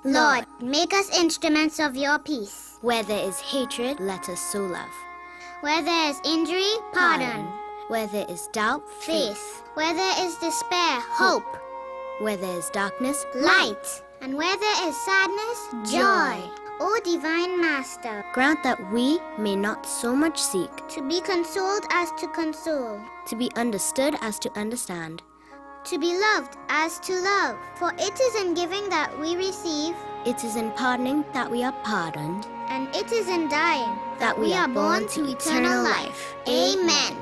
Lord, make us instruments of your peace. Where there is hatred, let us sow love. Where there is injury, pardon. Where there is doubt, Faith. Where there is despair, hope. Where there is darkness, light. And where there is sadness, joy. O Divine Master, grant that we may not so much seek to be consoled as to console, to be understood as to understand, to be loved as to love. For it is in giving that we receive, it is in pardoning that we are pardoned, and it is in dying that we are born to eternal life. Amen.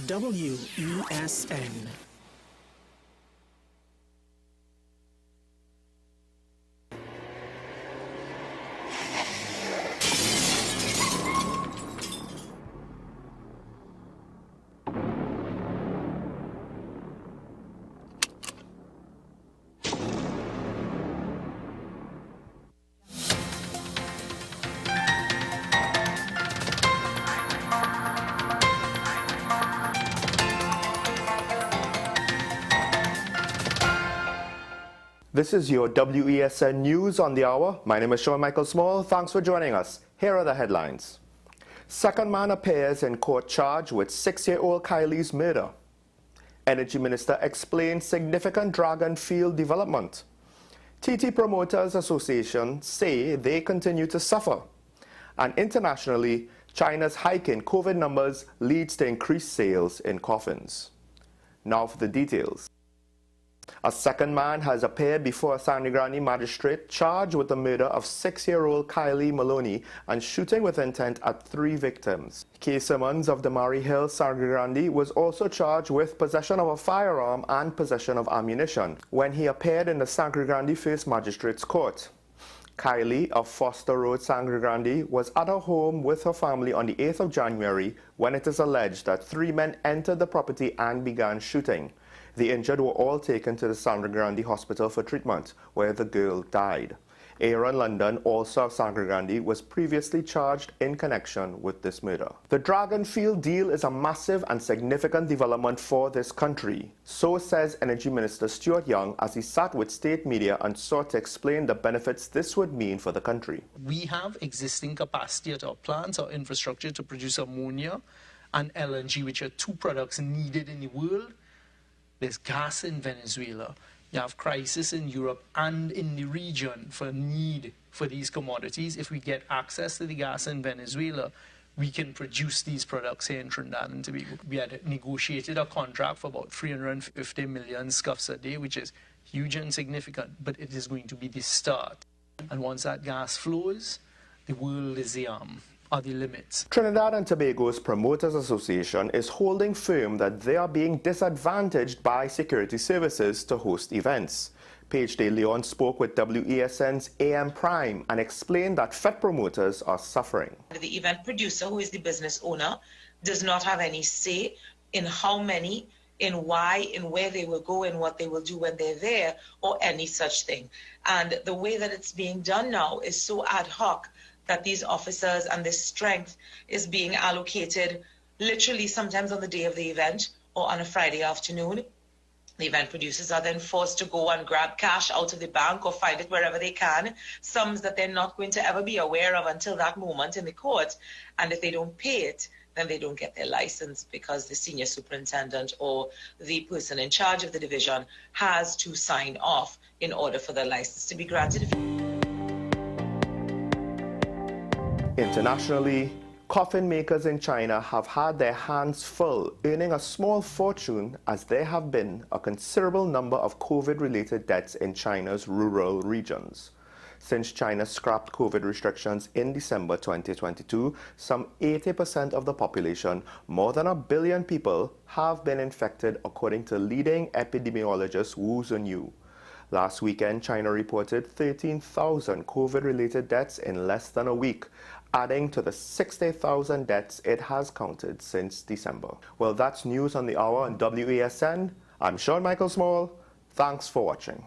WESN. This is your WESN News on the Hour. My name is Sean Michael Small. Thanks for joining us. Here are the headlines. Second man appears in court charged with 6-year-old Kylie's murder. Energy Minister explains significant dragon field development. TT Promoters Association say they continue to suffer. And internationally, China's hike in COVID numbers leads to increased sales in coffins. Now for the details. A second man has appeared before a Sangre Grande magistrate charged with the murder of 6-year-old Kylie Maloney and shooting with intent at 3 victims. Kay Simmons of the Murray Hill Sangre Grande was also charged with possession of a firearm and possession of ammunition when he appeared in the Sangre Grande First Magistrates Court. Kylie of Foster Road, Sangre Grande, was at her home with her family on the 8th of January when it is alleged that 3 men entered the property and began shooting. The injured were all taken to the Sangre Grande Hospital for treatment, where the girl died. Aaron London, also of Sangre Grande, was previously charged in connection with this murder. The Dragon Field deal is a massive and significant development for this country. So says Energy Minister Stuart Young as he sat with state media and sought to explain the benefits this would mean for the country. We have existing capacity at our plants, our infrastructure to produce ammonia and LNG, which are 2 products needed in the world. There's gas in Venezuela. You have crisis in Europe and in the region for need for these commodities. If we get access to the gas in Venezuela, we can produce these products here in Trinidad and Tobago. We had negotiated a contract for about 350 million scuffs a day, which is huge and significant, but it is going to be the start. And once that gas flows, the world is are the limits. Trinidad and Tobago's Promoters Association is holding firm that they are being disadvantaged by security services to host events. Paige De Leon spoke with WESN's AM Prime and explained that FET promoters are suffering. The event producer, who is the business owner, does not have any say in how many, in why, in where they will go, and what they will do when they're there, or any such thing. And the way that it's being done now is so ad hoc that these officers and this strength is being allocated literally sometimes on the day of the event or on a Friday afternoon. The event producers are then forced to go and grab cash out of the bank or find it wherever they can, sums that they're not going to ever be aware of until that moment in the court. And if they don't pay it, then they don't get their license because the senior superintendent or the person in charge of the division has to sign off in order for the license to be granted. Internationally, coffin makers in China have had their hands full, earning a small fortune as there have been a considerable number of COVID-related deaths in China's rural regions. Since China scrapped COVID restrictions in December 2022, some 80% of the population, more than 1 billion people, have been infected according to leading epidemiologist Wu Zhenyu. Last weekend, China reported 13,000 COVID-related deaths in less than a week, adding to the 60,000 deaths it has counted since December. Well, that's news on the hour on WESN. I'm Sean Michael Small. Thanks for watching.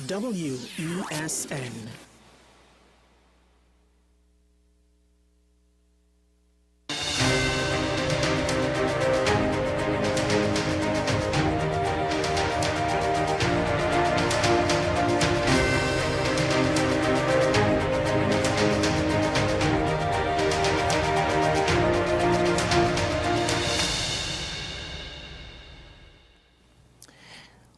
WESN.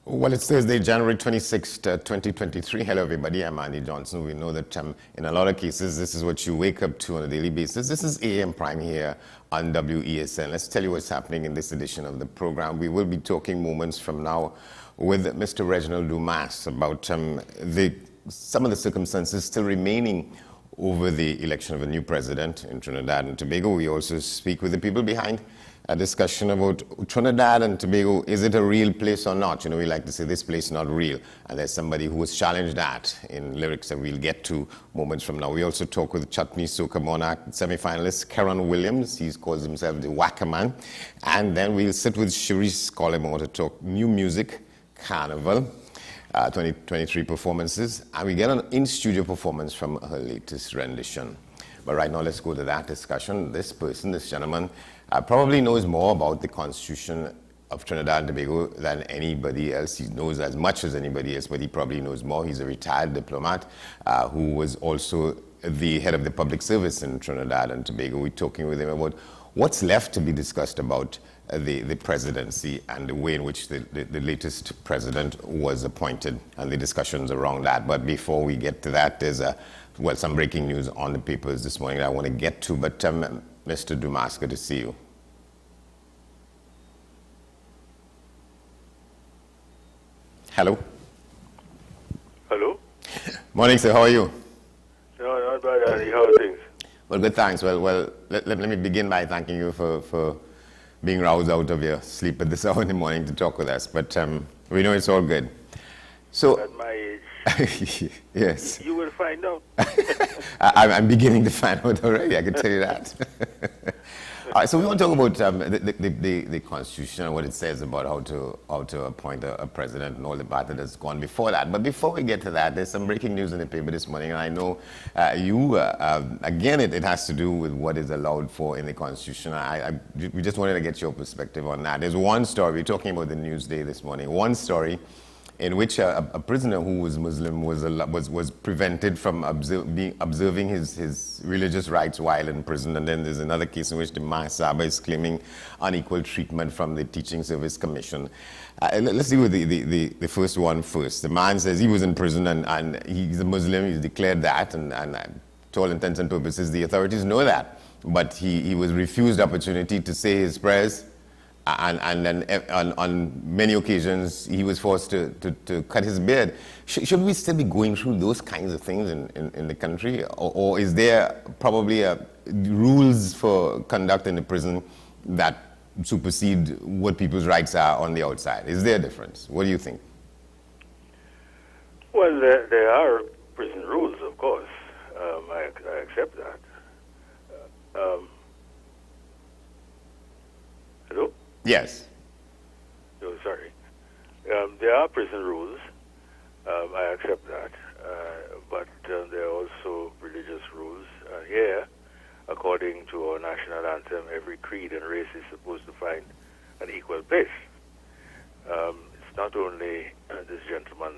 Well, it's Thursday, January 26th, 2023. Hello, everybody. I'm Andy Johnson. We know that in a lot of cases, this is what you wake up to on a daily basis. This is AM Prime here on WESN. Let's tell you what's happening in this edition of the program. We will be talking moments from now with Mr. Reginald Dumas about some of the circumstances still remaining over the election of a new president in Trinidad and Tobago. We also speak with the people behind a discussion about Trinidad and Tobago. Is it a real place or not? You know, we like to say this place not real. And there's somebody who has challenged that in lyrics that we'll get to moments from now. We also talk with Chutney Soca Monarch semi-finalist Karen Williams. He calls himself the Wackerman. And then we'll sit with Cherise Collimore to talk new music, Carnival, 2023 performances. And we get an in-studio performance from her latest rendition. But right now, let's go to that discussion. This gentleman, probably knows more about the Constitution of Trinidad and Tobago than anybody else. He knows as much as anybody else, but he probably knows more. He's a retired diplomat who was also the head of the public service in Trinidad and Tobago. We're talking with him about what's left to be discussed about the presidency and the way in which the latest president was appointed and the discussions around that. But before we get to that, there's some breaking news on the papers this morning that I want to get to. But Mr. Dumas, good to see you. Hello. Hello. Morning, sir. How are you? No, not bad, Andy. How are things? Well, good, thanks. Well, let me begin by thanking you for being roused out of your sleep at this hour in the morning to talk with us. But we know it's all good. So, at my age, yes. You will find out. I'm beginning to find out already, I can tell you that. All right, so we want to talk about the Constitution and what it says about how to appoint a president and all the part that has gone before that. But before we get to that, there's some breaking news in the paper this morning, and I know again, it has to do with what is allowed for in the Constitution. We just wanted to get your perspective on that. There's one story, we're talking about the Newsday this morning, one story in which a prisoner who was Muslim was prevented from observing his religious rights while in prison. And then there's another case in which the Mahasabha is claiming unequal treatment from the Teaching Service Commission. Let's deal with the first one first. The man says he was in prison and he's a Muslim, he's declared that, and to all intents and purposes, the authorities know that. But he was refused opportunity to say his prayers. And then on many occasions, he was forced to cut his beard. Should we still be going through those kinds of things in the country? Or is there probably rules for conduct in the prison that supersede what people's rights are on the outside? Is there a difference? What do you think? Well, there are prison rules, of course. I accept that. Hello? Yes. No, sorry. There are prison rules. I accept that. But there are also religious rules. Here, according to our national anthem, every creed and race is supposed to find an equal place. It's not only this gentleman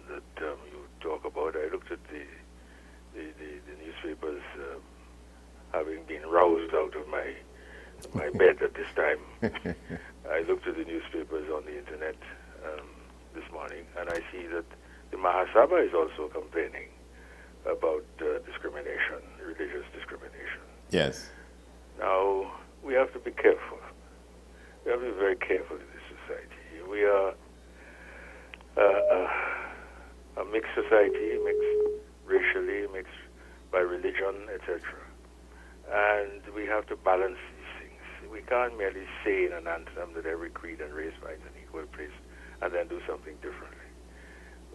that you talk about. I looked at the newspapers having been roused out of my bed at this time. I looked at the newspapers on the internet this morning, and I see that the Mahasabha is also complaining about discrimination, religious discrimination. Yes. Now, we have to be careful. We have to be very careful in this society. We are a mixed society, mixed racially, mixed by religion, etc. And we have to balance these things. We can't merely say in an anthem that every creed and race finds an equal place and then do something differently.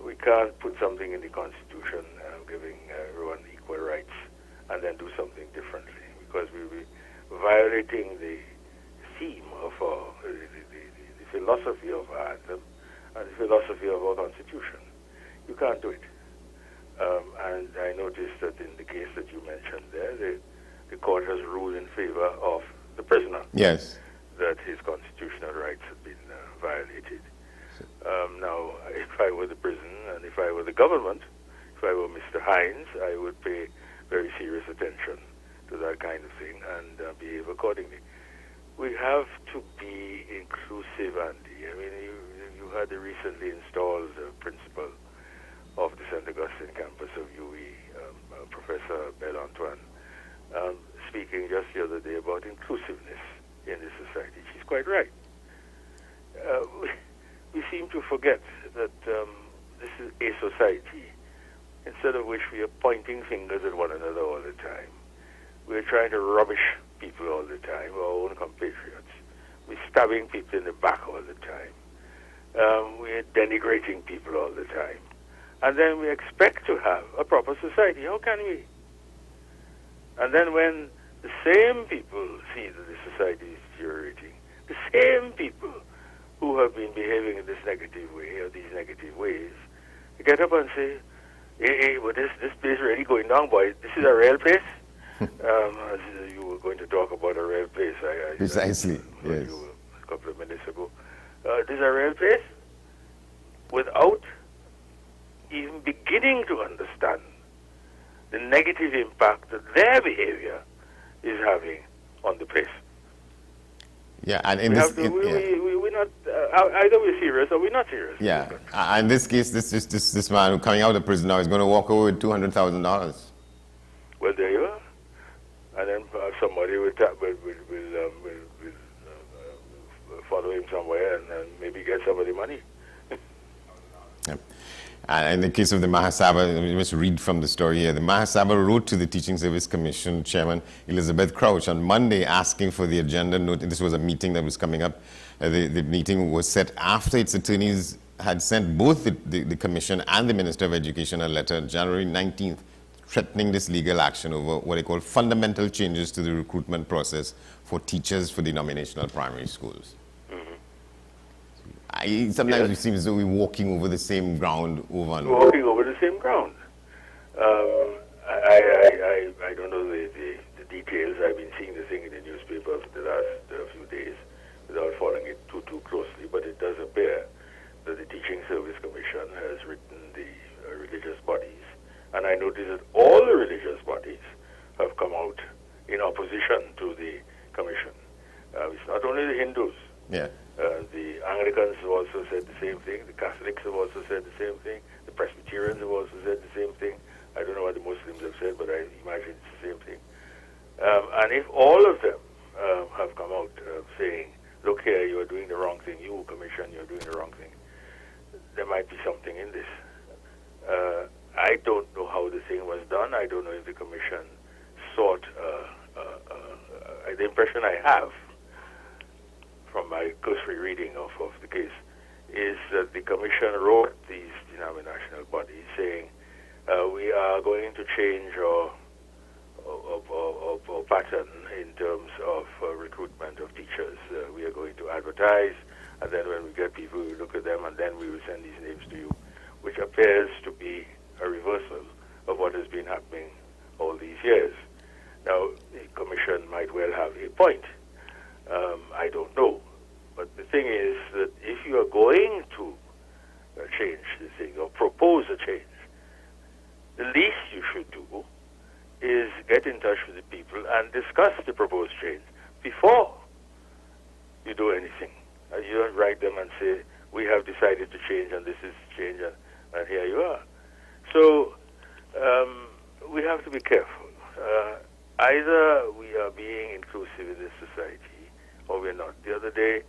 We can't put something in the Constitution giving everyone equal rights and then do something differently, because we'll be violating the theme of the philosophy of our anthem and the philosophy of our Constitution. You can't do it. And I noticed that in the case that you mentioned there, the court has ruled in favor of the prisoner. Yes. That his constitutional rights have been violated. Now, if I were the prison and if I were the government, if I were Mr. Hines, I would pay very serious attention to that kind of thing and behave accordingly. We have to be inclusive, Andy. I mean, you had the recently installed principal of the St. Augustine campus of UE, Professor Belle Antoine, speaking just the other day about inclusiveness in this society. She's quite right. We seem to forget that this is a society, instead of which we are pointing fingers at one another all the time. We're trying to rubbish people all the time, our own compatriots. We're stabbing people in the back all the time. We're denigrating people all the time. And then we expect to have a proper society. How can we? And then when the same people see that the society is deteriorating, the same people who have been behaving in this negative way or these negative ways, they get up and say, hey, well, this place is really going down, boy. This is a real place. As you were going to talk about a real place. Precisely, yes. A couple of minutes ago. This is a real place without even beginning to understand the negative impact that their behavior is having on the place. Yeah, and in we're not, either we're serious or we're not serious. Yeah, in this case, this man who coming out of prison now is going to walk away with $200,000. Well, there you are. And then somebody will follow him somewhere and maybe get some of the money. Yep. And in the case of the Mahasabha, we must read from the story here. The Mahasabha wrote to the Teaching Service Commission Chairman Elizabeth Crouch on Monday asking for the agenda note. This was a meeting that was coming up. The meeting was set after its attorneys had sent both the Commission and the Minister of Education a letter January 19th threatening this legal action over what they call fundamental changes to the recruitment process for teachers for denominational primary schools. Sometimes it seems as though we're walking over the same ground over and over. Walking over the same ground. I don't know the details. I've been seeing the thing in the newspaper for the last few days without following it too closely, but it does appear that the Teaching Service Commission has written the religious bodies, and I noticed that all the religious bodies have come out in opposition to the commission. It's not only the Hindus. Yeah. The Anglicans have also said the same thing. The Catholics have also said the same thing. The Presbyterians have also said the same thing. I don't know what the Muslims have said, but I imagine it's the same thing. And if all of them have come out saying, look here, you are doing the wrong thing, you, Commission, you're doing the wrong thing, there might be something in this. I don't know how the thing was done. I don't know if the Commission sought, the impression I have from my cursory reading of the case is that the Commission wrote these denominational bodies saying we are going to change our pattern in terms of recruitment of teachers. We are going to advertise, and then when we get people, we look at them, and then we will send these names to you, which appears to be a reversal of what has been happening all these years. Now, the Commission might well have a point. I don't know. But the thing is that if you are going to change the thing or propose a change, the least you should do is get in touch with the people and discuss the proposed change before you do anything. You don't write them and say, we have decided to change and this is change and here you are. So we have to be careful. Either we are being inclusive in this society or we're not. The other day,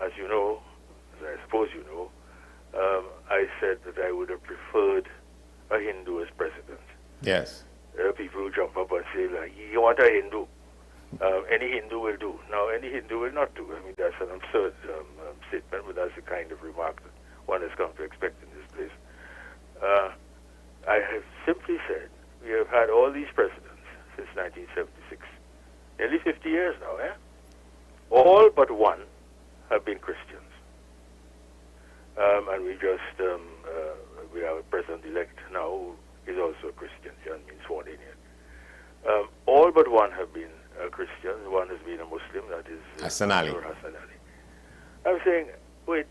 as you know, as I suppose you know, I said that I would have preferred a Hindu as president. Yes. There are people who jump up and say, like, you want a Hindu? Any Hindu will do. Now, any Hindu will not do. I mean, that's an absurd statement, but that's the kind of remark that one has come to expect in this place. I have simply said, we have had all these presidents since 1976. Nearly 50 years now, eh? All but one have been Christians. And we just we have a president-elect now who is also a Christian. He hasn't been sworn in yet. All but one have been Christians. One has been a Muslim, that is Hassan Ali. Hassan Ali. I'm saying, wait,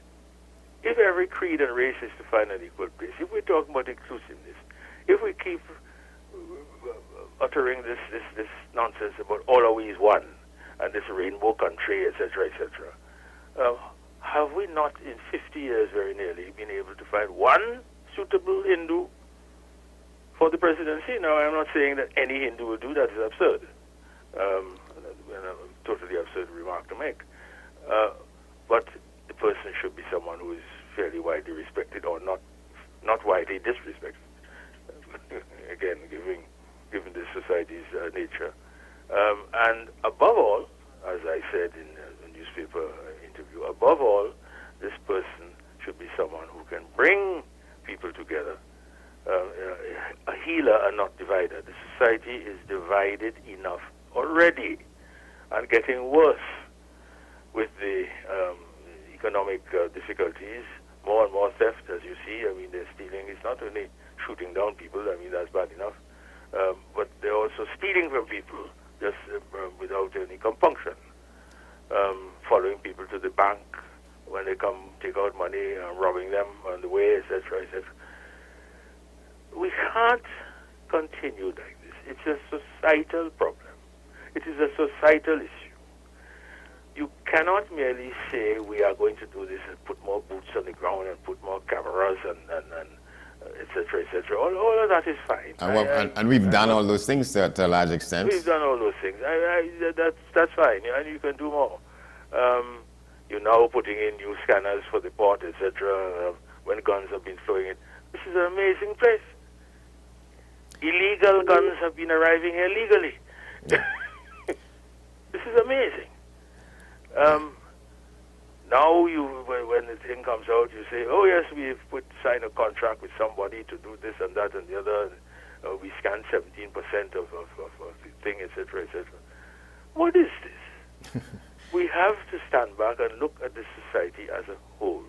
if every creed and race is to find an equal place, if we're talking about inclusiveness, if we keep uttering this nonsense about all are we is one, and this rainbow country, etc., etc., have we not in 50 years very nearly been able to find one suitable Hindu for the presidency? Now, I'm not saying that any Hindu will do that. Is absurd. A totally absurd remark to make. But the person should be someone who is fairly widely respected or not widely disrespected. Again, given this society's nature. And above all, as I said in a newspaper interview, above all, this person should be someone who can bring people together. A healer and not divider. The society is divided enough already and getting worse with the economic difficulties, more and more theft, as you see. I mean, they're stealing. It's not only shooting down people. I mean, that's bad enough. But they're also stealing from people just without any compunction. Following people to the bank when they come take out money, robbing them on the way, etc., etc. We can't continue like this. It's a societal problem. It is a societal issue. You cannot merely say we are going to do this and put more boots on the ground and put more cameras and etc., etc. All of that is fine. And we've done all those things to a large extent. We've done all those things. That's fine, and you can do more. You're now putting in new scanners for the port, etc., when guns have been flowing in. This is an amazing place. Illegal guns have been arriving here legally. This is amazing. Now, when the thing comes out, you say, oh yes, we've signed a contract with somebody to do this and that and the other. And, we scanned 17% of the thing, etc., etc. What is this? We have to stand back and look at the society as a whole.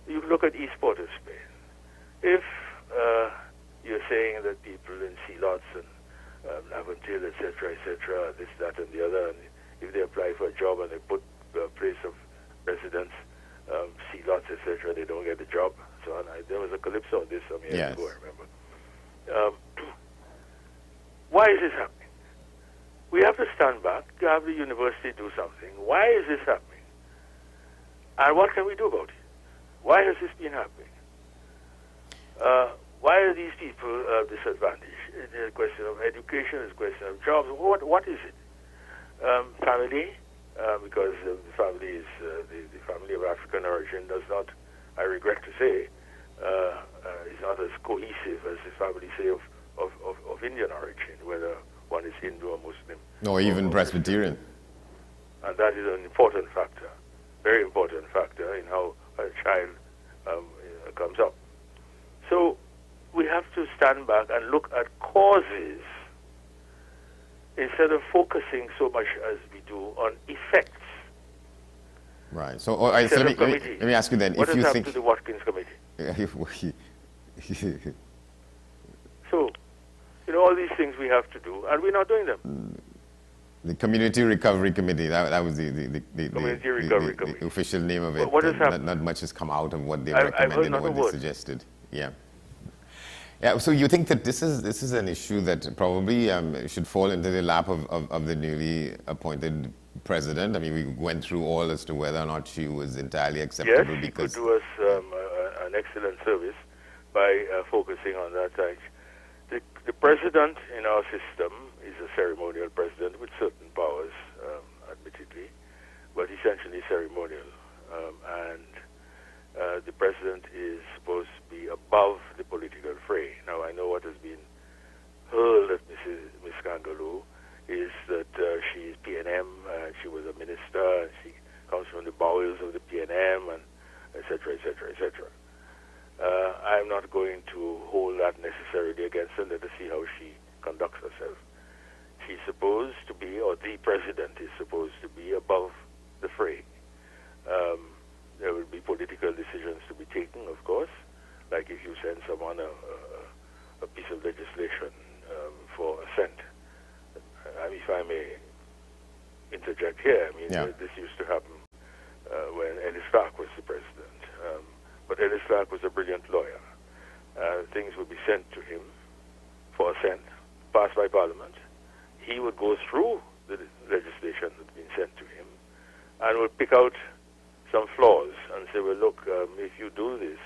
You look at East Port of Spain. If you're saying that people in Sea-Lots and Laventille, etc., etc., this, that, and the other, and if they apply for a job and they put a place of residence, Sea-Lots, etc., they don't get the job. So on. There was a calypso on this some years ago, I remember. Why is this happening? We have to stand back, to have the university do something. Why is this happening? And what can we do about it? Why has this been happening? Why are these people disadvantaged? It's a question of education, it's a question of jobs. What is it? Family, because the family is the family of African origin does not, I regret to say, is not as cohesive as the family, say, of Indian origin, whether one is Hindu or Muslim. No, even Presbyterian. And that is an important factor, very important factor in how a child comes up. So we have to stand back and look at causes instead of focusing so much as we do on effects. Right. So, so let me ask you then. What if has you happened think to the Watkins Committee? So, all these things we have to do, and we're not doing them. The Community Recovery Committee, that was the Community Recovery Committee. The official name of it. What has happened? Not much has come out of what they I've recommended heard or what they suggested. Yeah. Yeah, so you think that this is an issue that probably should fall into the lap of the newly appointed president? I mean, we went through all as to whether or not she was entirely acceptable. Yes, because she could do us an excellent service by focusing on that. The president in our system is a ceremonial president with certain powers, admittedly, but essentially ceremonial. And the president is supposed to be above the political fray. Now, I know what has been hurled at Ms. Kangaloo is that she is PNM, she was a minister, and she comes from the bowels of the PNM, and etc., etc., etc. I'm not going to hold that necessarily against her. Let us see how she conducts herself. She's supposed to be, or the president is supposed to be above the fray. There will be political decisions to be taken, of course. Like if you send someone a piece of legislation for assent. If I may interject here, I mean, this used to happen when Ellis Clark was the president. But Ellis Clark was a brilliant lawyer. Things would be sent to him for assent, passed by Parliament. He would go through the legislation that had been sent to him and would pick out some flaws and say, well, look, if you do this,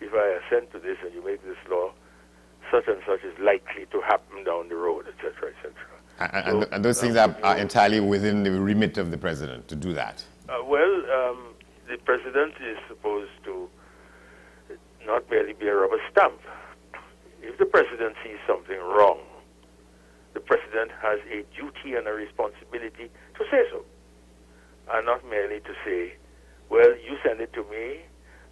if I assent to this and you make this law, such and such is likely to happen down the road, etc., etc. And those things are entirely within the remit of the president to do that? The president is supposed to not merely be a rubber stamp. If the president sees something wrong, the president has a duty and a responsibility to say so, and not merely to say, well, you send it to me,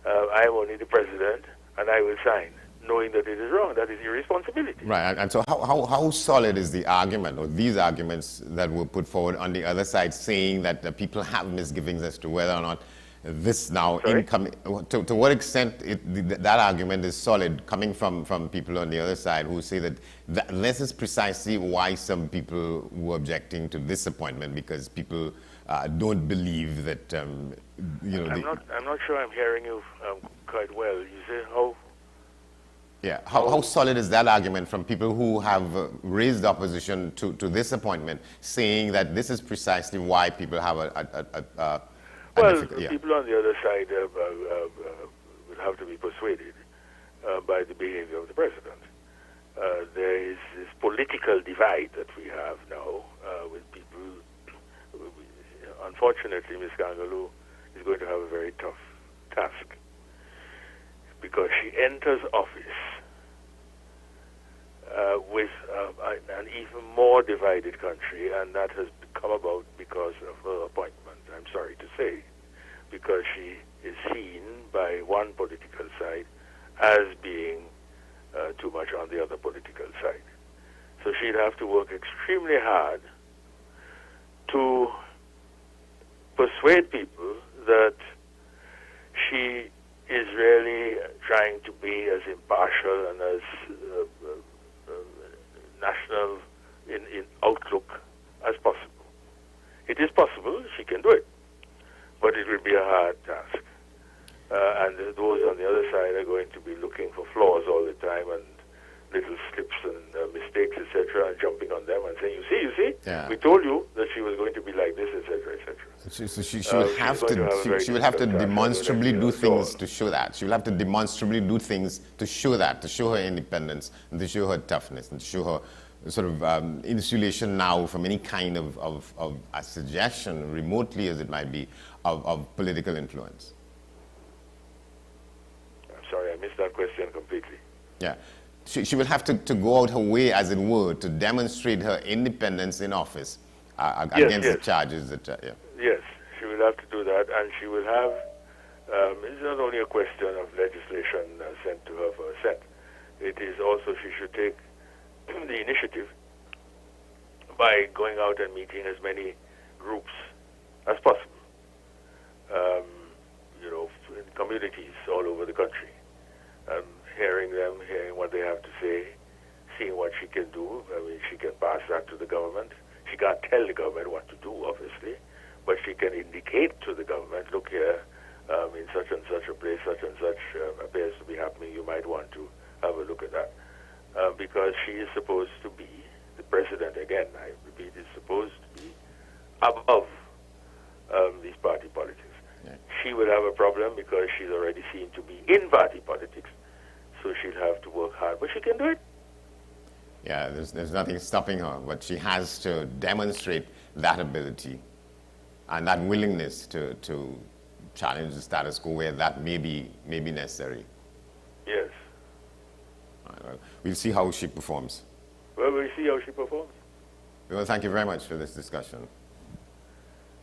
I am only the president, and I will sign, knowing that it is wrong. That is your responsibility. Right, and so how solid is the argument, or these arguments that were put forward on the other side, saying that the people have misgivings as to whether or not this now incoming, to what extent that argument is solid, coming from people on the other side who say that this is precisely why some people were objecting to this appointment, because people don't believe that, you know... I'm not sure I'm hearing you quite well. You say how... Yeah, how solid is that argument from people who have raised opposition to this appointment, saying that this is precisely why people have people on the other side will have to be persuaded by the behavior of the president. There is this political divide that we have now with people. Unfortunately, Ms. Gangaloo is going to have a very tough task, because she enters office with an even more divided country, and that has come about because of her appointment, I'm sorry to say, because she is seen by one political side as being too much on the other political side. So she'd have to work extremely hard to persuade people that she is really trying to be as impartial and as national in outlook as possible. It is possible, she can do it, but it will be a hard task. And those on the other side are going to be looking for flaws all the time and little slips and mistakes, etc., and jumping on them and saying, you see, we told you that she was going to be like this, etc., etc. So she would have to demonstrably do things to show that. She will have to demonstrably do things to show that, to show her independence, and to show her toughness, and to show her sort of insulation now from any kind of a suggestion, remotely as it might be, of political influence. I'm sorry, I missed that question completely. Yeah. She will have to go out her way, as it were, to demonstrate her independence in office against the charges that... Yes, she will have to do that, and she will have... it's not only a question of legislation sent to her for assent. It is also she should take the initiative by going out and meeting as many groups as possible. In communities all over the country. Hearing them, hearing what they have to say, seeing what she can do. I mean, she can pass that to the government. She can't tell the government what to do, obviously, but she can indicate to the government, look here, in such and such a place, such and such appears to be happening. You might want to have a look at that. Because she is supposed to be, the president, again, I repeat, is supposed to be above these party politics. Yeah. She will have a problem because she's already seen to be in party politics. So she'll have to work hard, but she can do it. Yeah, there's nothing stopping her, but she has to demonstrate that ability and that willingness to challenge the status quo where that may be necessary. Yes. All right, well, we'll see how she performs. Well, we'll see how she performs. Well, thank you very much for this discussion.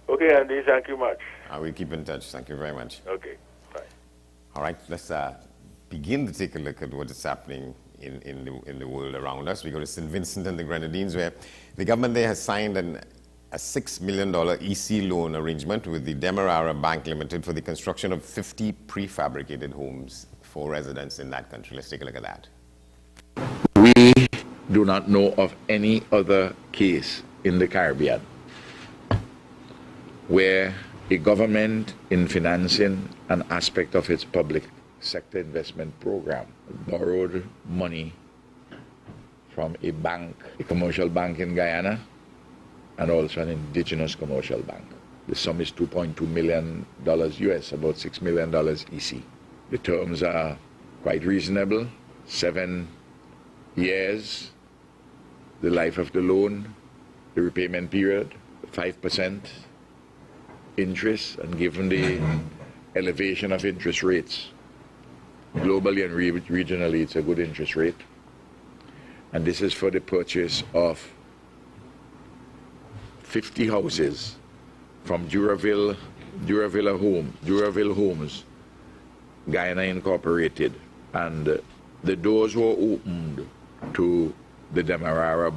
Okay, Andy, thank you much. We'll keep in touch. Thank you very much. Okay, bye. All right, let's begin to take a look at what is happening in the world around us. We go to St. Vincent and the Grenadines, where the government there has signed a $6 million EC loan arrangement with the Demerara Bank Limited for the construction of 50 prefabricated homes for residents in that country. Let's take a look at that. We do not know of any other case in the Caribbean where a government, in financing an aspect of its public sector investment program, borrowed money from a bank, a commercial bank in Guyana, and also an indigenous commercial bank. The sum is $2.2 million US, about $6 million EC. The terms are quite reasonable, 7 years, the life of the loan, the repayment period, 5% interest, and given the elevation of interest rates, globally and regionally, it's a good interest rate. And this is for the purchase of 50 houses from Duraville Homes, Guyana Incorporated. And the doors were opened to the Demerara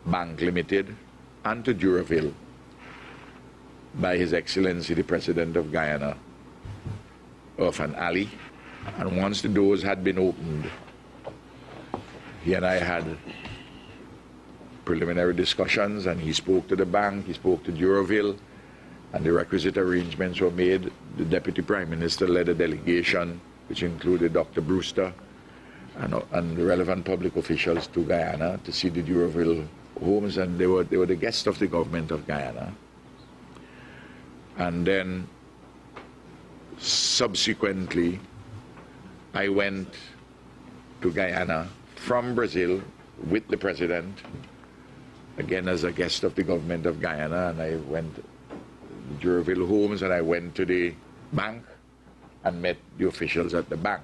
Bank Limited and to Duraville by His Excellency the President of Guyana, Irfan Ali. And once the doors had been opened, he and I had preliminary discussions, and he spoke to the bank, he spoke to Duraville, and the requisite arrangements were made. The Deputy Prime Minister led a delegation, which included Dr. Brewster and the relevant public officials, to Guyana to see the Duraville homes, and they were the guests of the government of Guyana. And then subsequently, I went to Guyana from Brazil with the President, again as a guest of the government of Guyana, and I went to Duraville Homes, and I went to the bank and met the officials at the bank,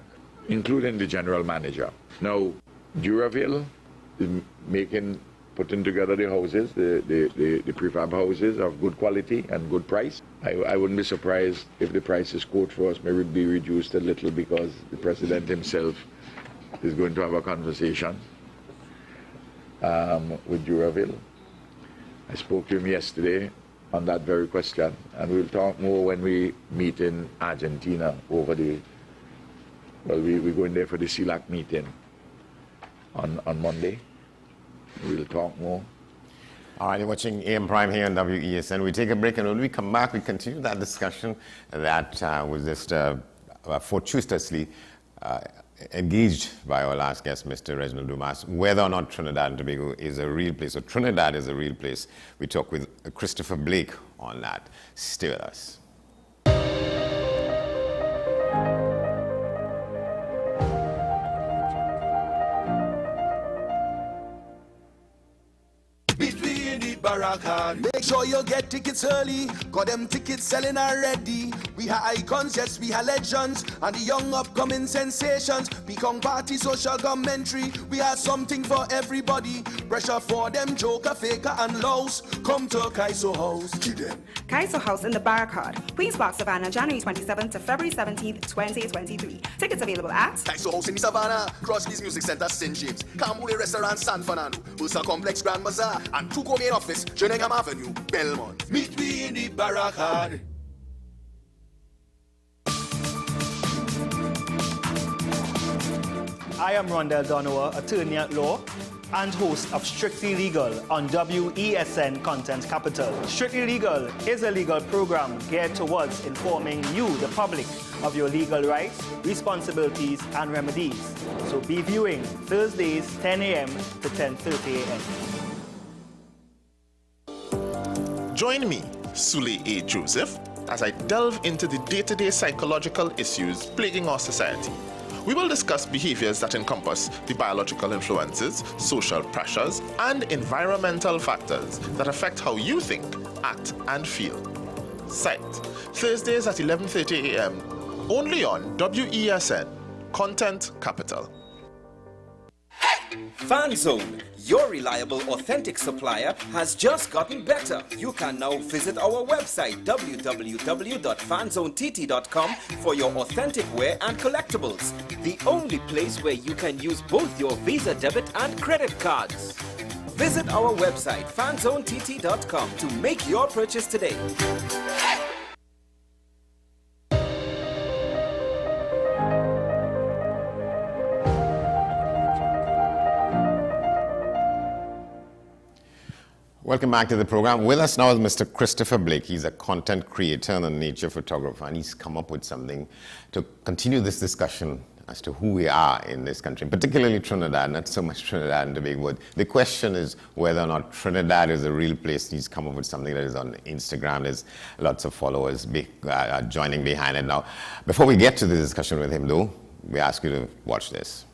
including the general manager. Now, Duraville is putting together the houses, the prefab houses of good quality and good price. I wouldn't be surprised if the prices quote for us may be reduced a little, because the President himself is going to have a conversation with Duraville. I spoke to him yesterday on that very question, and we'll talk more when we meet in Argentina over the, well, we're going there for the CELAC meeting on Monday. We'll talk more. All right, you're watching AM Prime here on WESN. We take a break, and when we come back, we continue that discussion that was just fortuitously engaged by our last guest, Mr. Reginald Dumas, whether or not Trinidad and Tobago is a real place, or Trinidad is a real place. We talk with Christopher Blake on that. Stay with us. Make sure you get tickets early, got them tickets selling already. We have icons, yes, we have legends, and the young upcoming sensations. Become party, social commentary. We have something for everybody. Pressure for them, joker, faker, and lows. Come to Kaiso House. Kaiso House in the Barricade, Queen's Park, Savannah, January 27th to February 17th, 2023. Tickets available at Kaiso House in the Savannah, Crosby's Music Center, St. James, Cambule Restaurant, San Fernando, Bursa Complex, Grand Bazaar, and Tuco Main Office, Jenningham Avenue, Belmont. Meet me in the Barricade. I am Rondell Donowa, attorney at law and host of Strictly Legal on WESN Content Capital. Strictly Legal is a legal program geared towards informing you, the public, of your legal rights, responsibilities, and remedies. So be viewing Thursdays, 10 a.m. to 10:30 a.m. Join me, Sule A. Joseph, as I delve into the day-to-day psychological issues plaguing our society. We will discuss behaviors that encompass the biological influences, social pressures, and environmental factors that affect how you think, act, and feel. Site, Thursdays at 11:30 a.m., only on WESN, Content Capital. FanZone, your reliable, authentic supplier, has just gotten better. You can now visit our website www.fanzonett.com for your authentic wear and collectibles. The only place where you can use both your Visa debit and credit cards. Visit our website fanzonett.com to make your purchase today. Welcome back to the program. With us now is Mr. Christopher Blake. He's a content creator and a nature photographer, and he's come up with something to continue this discussion as to who we are in this country, particularly Trinidad, not so much Trinidad and Tobago. The question is whether or not Trinidad is a real place. He's come up with something that is on Instagram. There's lots of followers joining behind it now. Before we get to the discussion with him, though, we ask you to watch this.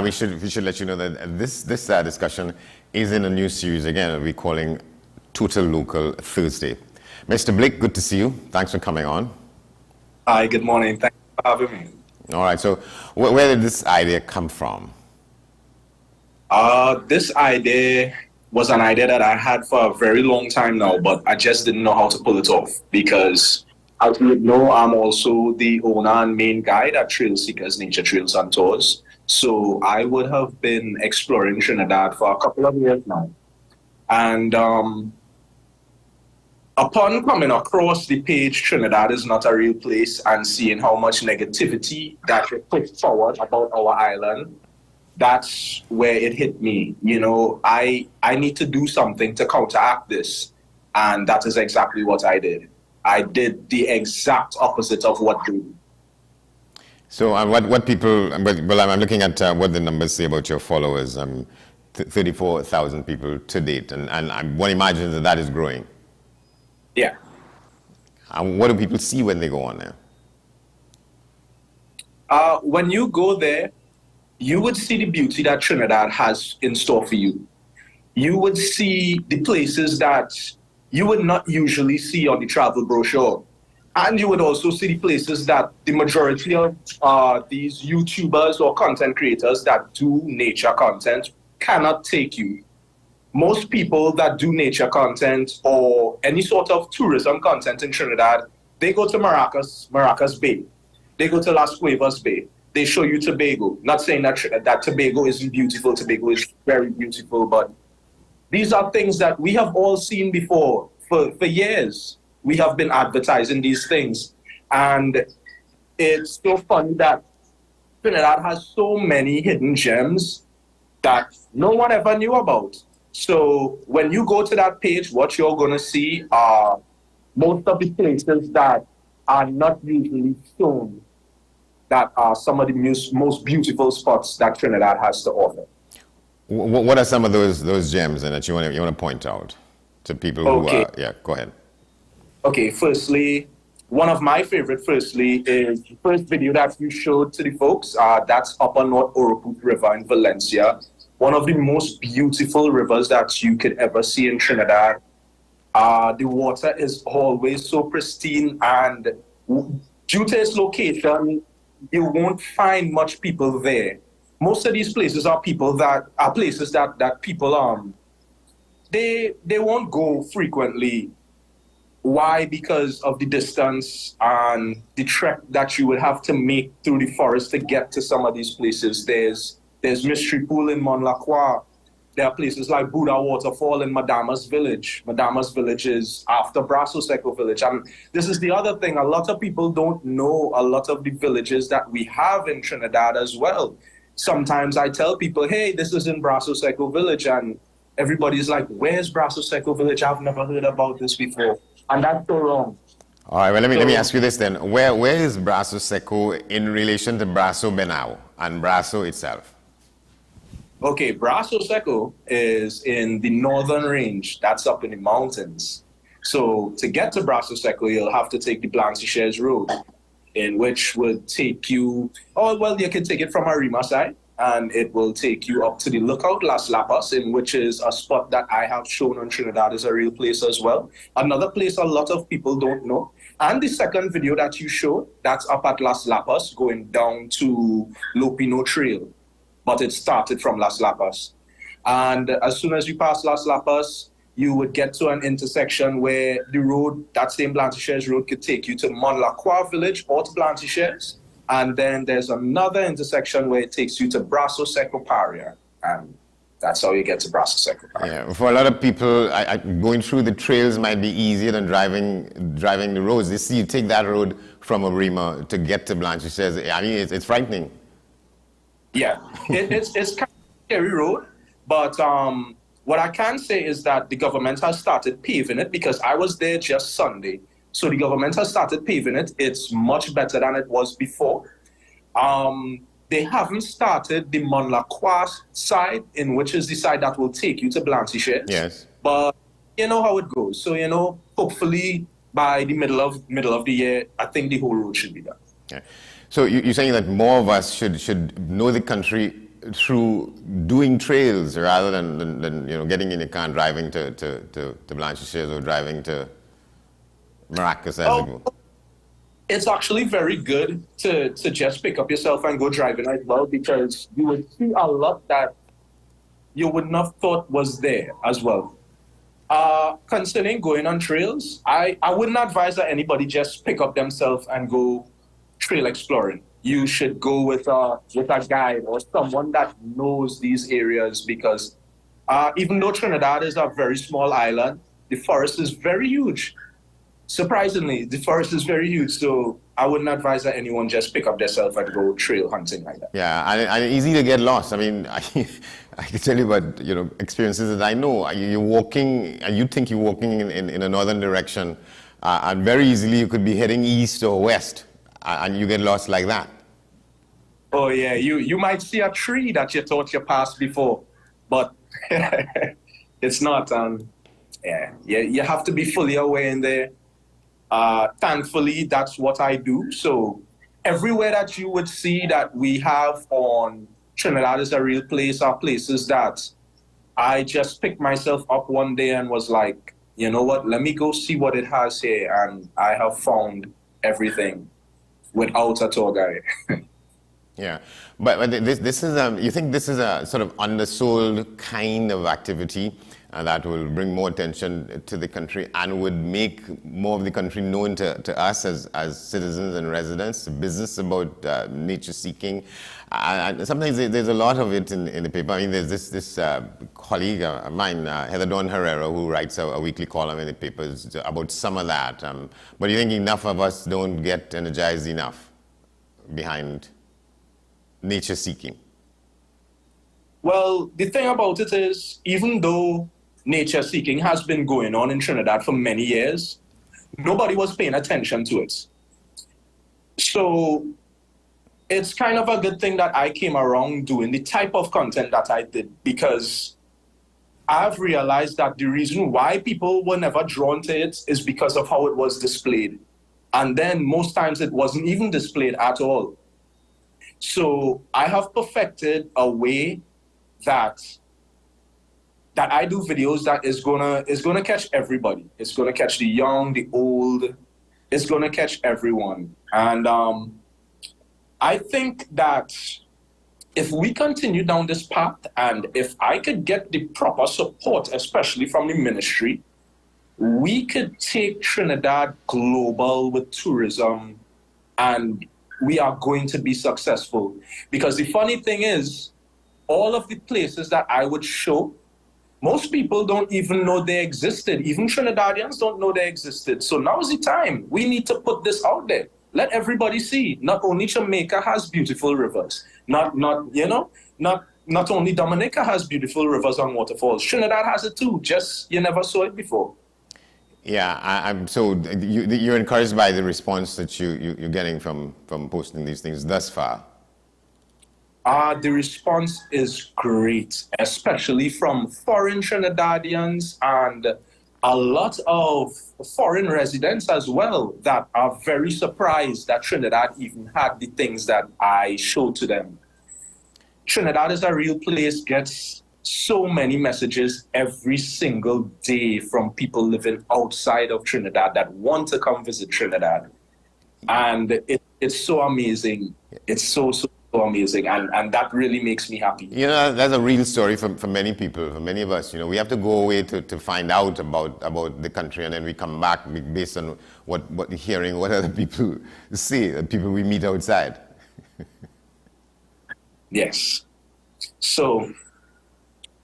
We should let you know that this discussion is in a new series. Again, we're calling Total Local Thursday. Mr. Blake, good to see you. Thanks for coming on. Hi, good morning. Thanks for having me. All right, so where did this idea come from? This idea was an idea that I had for a very long time now, but I just didn't know how to pull it off because, as you know, I'm also the owner and main guide at Trail Seekers Nature Trails and Tours. So I would have been exploring Trinidad for a couple of years now. And upon coming across the page, Trinidad is not a real place, and seeing how much negativity that was put forward about our island, that's where it hit me. You know, I need to do something to counteract this. And that is exactly what I did. I did the exact opposite of what they did. So what people, well, I'm looking at what the numbers say about your followers, 34,000 people to date, and one imagines that is growing. Yeah. And what do people see when they go on there? When you go there, you would see the beauty that Trinidad has in store for you. You would see the places that you would not usually see on the travel brochure. And you would also see the places that the majority of these YouTubers or content creators that do nature content cannot take you. Most people that do nature content or any sort of tourism content in Trinidad, they go to Maracas Bay. They go to Las Cuevas Bay. They show you Tobago. Not saying that Tobago isn't beautiful. Tobago is very beautiful, but these are things that we have all seen before for years. We have been advertising these things. And it's so funny that Trinidad has so many hidden gems that no one ever knew about. So when you go to that page, what you're going to see are most of the places that are not usually shown, that are some of the most beautiful spots that Trinidad has to offer. What are some of those gems that you want to point out to people who are, yeah, go ahead. Okay, firstly, one of my favorite, is the first video that you showed to the folks. That's Upper North Oroput River in Valencia. One of the most beautiful rivers that you could ever see in Trinidad. The water is always so pristine, and due to its location, you won't find much people there. Most of these places are places that people they won't go frequently. Why? Because of the distance and the trek that you would have to make through the forest to get to some of these places. There's Mystery Pool in Mon Lacroix. There are places like Buddha Waterfall in Madamas Village. Madamas Village is after Brasso Seco Village. And this is the other thing. A lot of people don't know a lot of the villages that we have in Trinidad as well. Sometimes I tell people, hey, this is in Brasso Seco Village. And everybody's like, where's Brasso Seco Village? I've never heard about this before. And that's so wrong. All right, well, let me ask you this then. Where is Brasso Seco in relation to Brasso Benau and Brasso itself? Okay, Brasso Seco is in the northern range. That's up in the mountains. So to get to Brasso Seco, you'll have to take the Blanchisseuse Road, in which would take you, you can take it from Arima side, and it will take you up to the lookout Las Lapas, in which is a spot that I have shown on Trinidad is a real place as well. Another place a lot of people don't know. And the second video that you showed, that's up at Las Lapas, going down to Lopino Trail. But it started from Las Lapas. And as soon as you pass Las Lapas, you would get to an intersection where the road, that same Blanchisseuse road, could take you to Monlacroix village or to Blanchisseuse. And then there's another intersection where it takes you to Brasso Seco Paria. And that's how you get to Brasso Seco Paria. Yeah, for a lot of people, going through the trails might be easier than driving the roads. You see, you take that road from Arima to get to Blanchisseuse. I mean, it's frightening. Yeah, it's kind of a scary road, but what I can say is that the government has started paving it, because I was there just Sunday. So the government has started paving it. It's much better than it was before. They haven't started the Monlacroix side, in which is the side that will take you to Blanchisseuse. Yes. But you know how it goes. So, hopefully by the middle of the year, I think the whole road should be done. Yeah. So you're saying that more of us should know the country through doing trails rather than getting in a car and driving to Blanchisseuse or driving to Maracas as it go. It's actually very good to just pick up yourself and go driving as well, because you would see a lot that you would not have thought was there as well. Concerning going on trails, I wouldn't advise that anybody just pick up themselves and go trail exploring. You should go with a guide or someone that knows these areas, because even though Trinidad is a very small island, the forest is very huge. Surprisingly, the forest is very huge, so I wouldn't advise that anyone just pick up themselves and go trail hunting like that. Yeah, and it's easy to get lost. I mean, I can tell you about experiences that I know. You're walking, and you think you're walking in a northern direction, and very easily you could be heading east or west, and you get lost like that. Oh yeah, you might see a tree that you thought you passed before, but it's not. Yeah, you have to be fully aware in there. Thankfully, that's what I do. So everywhere that you would see that we have on Trinidad is a real place are places that I just picked myself up one day and was like, you know what, let me go see what it has here. And I have found everything without a tour guide. Yeah, but this is you think this is a sort of undersold kind of activity that will bring more attention to the country and would make more of the country known to us as citizens and residents. The business about nature seeking, and sometimes there's a lot of it in the paper. I mean, there's this colleague of mine, Heather Dawn Herrera, who writes a weekly column in the papers about some of that. But you think enough of us don't get energized enough behind nature seeking? Well, the thing about it is, even though nature seeking has been going on in Trinidad for many years, nobody was paying attention to it. So it's kind of a good thing that I came around doing the type of content that I did, because I've realized that the reason why people were never drawn to it is because of how it was displayed. And then most times it wasn't even displayed at all. So I have perfected a way that I do videos that is gonna catch everybody. It's gonna catch the young, the old. It's gonna catch everyone. And I think that if we continue down this path, and if I could get the proper support, especially from the ministry, we could take Trinidad global with tourism, and we are going to be successful. Because the funny thing is, all of the places that I would show, most people don't even know they existed. Even Trinidadians don't know they existed. So now is the time. We need to put this out there. Let everybody see. Not only Jamaica has beautiful rivers. Not only Dominica has beautiful rivers and waterfalls. Trinidad has it too. Just you never saw it before. Yeah, I'm so you're encouraged by the response that you're getting from posting these things thus far. The response is great, especially from foreign Trinidadians and a lot of foreign residents as well that are very surprised that Trinidad even had the things that I showed to them. Trinidad is a real place, gets so many messages every single day from people living outside of Trinidad that want to come visit Trinidad. And it's so amazing. It's so amazing, and that really makes me happy. You know, that's a real story for many people, for many of us. You know, we have to go away to find out about the country, and then we come back based on what hearing what other people say, the people we meet outside. Yes. So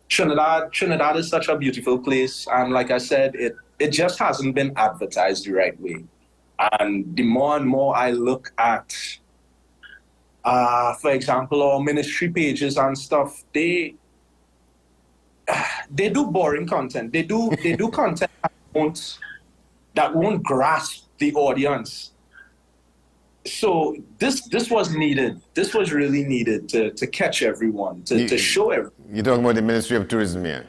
Trinidad is such a beautiful place, and like I said, it just hasn't been advertised the right way. And the more and more I look at, for example, our ministry pages and stuff, they do boring content. They do content that won't grasp the audience. So this was needed. This was really needed to catch everyone, to show everyone. You're talking about the Ministry of Tourism here?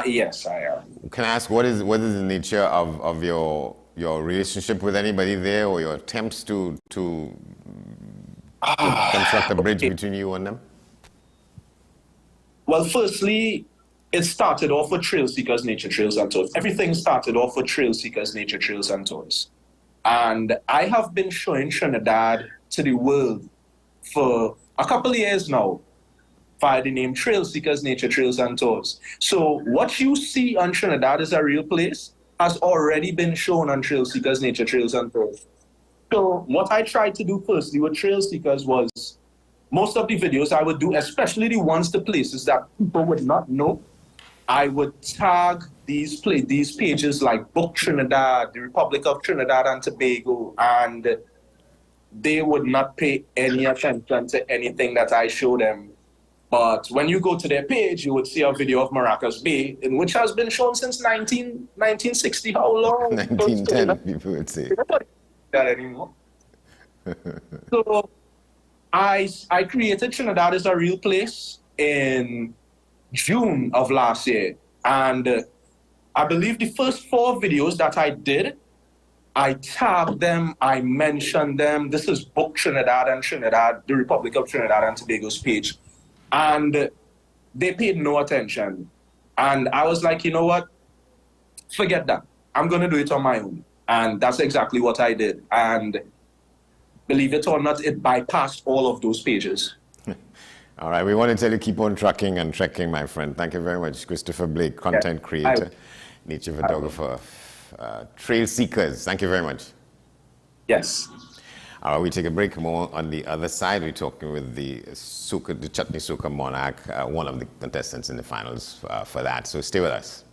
Yes, I am. Can I ask what is the nature of your relationship with anybody there, or your attempts to construct a bridge between you and them? Well, firstly, it started off with Trail Seekers, Nature Trails and Tours. Everything started off with Trail Seekers, Nature Trails and Tours. And I have been showing Trinidad to the world for a couple of years now by the name Trail Seekers, Nature Trails and Tours. So what you see on Trinidad is a real place has already been shown on Trail Seekers, Nature Trails and Tours. So what I tried to do firstly with Trail Seekers was most of the videos I would do, especially the ones to places that people would not know, I would tag these pages like Book Trinidad, the Republic of Trinidad and Tobago, and they would not pay any attention to anything that I show them. But when you go to their page, you would see a video of Maracas Bay, in which has been shown since 1960. How long? 1910, people would say. That anymore. So I created Trinidad as a real place in June of last year, and I believe the first 4 videos that I did, I tagged them, I mentioned them. This is Book Trinidad and Trinidad, the Republic of Trinidad and Tobago's page, and they paid no attention. And I was like, you know what? Forget that. I'm going to do it on my own. And that's exactly what I did. And believe it or not, it bypassed all of those pages. All right, we want to tell you keep on trucking and trekking, my friend. Thank you very much, Christopher Blake, content creator, nature photographer, Trail Seekers. Thank you very much. Yes. All right, we take a break. More on the other side. We're talking with the Chutney Soca Monarch, one of the contestants in the finals for that. So stay with us.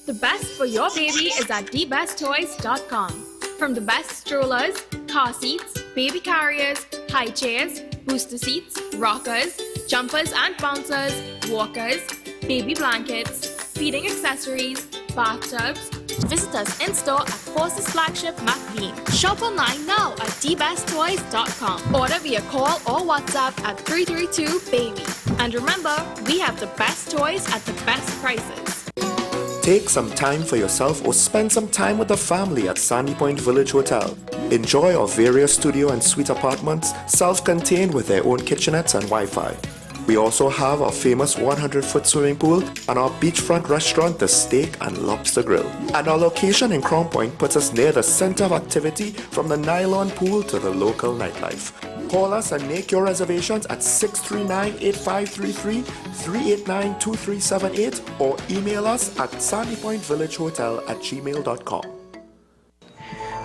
The best for your baby is at thebesttoys.com. From the best strollers, car seats, baby carriers, high chairs, booster seats, rockers, jumpers and bouncers, walkers, baby blankets, feeding accessories, bathtubs. Visit us in-store at Forces Flagship McVean. Shop online now at thebesttoys.com. Order via call or WhatsApp at 332-BABY. And remember, we have the best toys at the best prices. Take some time for yourself or spend some time with the family at Sandy Point Village Hotel. Enjoy our various studio and suite apartments, self-contained with their own kitchenettes and Wi-Fi. We also have our famous 100-foot swimming pool and our beachfront restaurant, the Steak and Lobster Grill. And our location in Crown Point puts us near the center of activity from the nylon pool to the local nightlife. Call us and make your reservations at 639-8533, 389-2378, or email us at sandypointvillagehotel@gmail.com.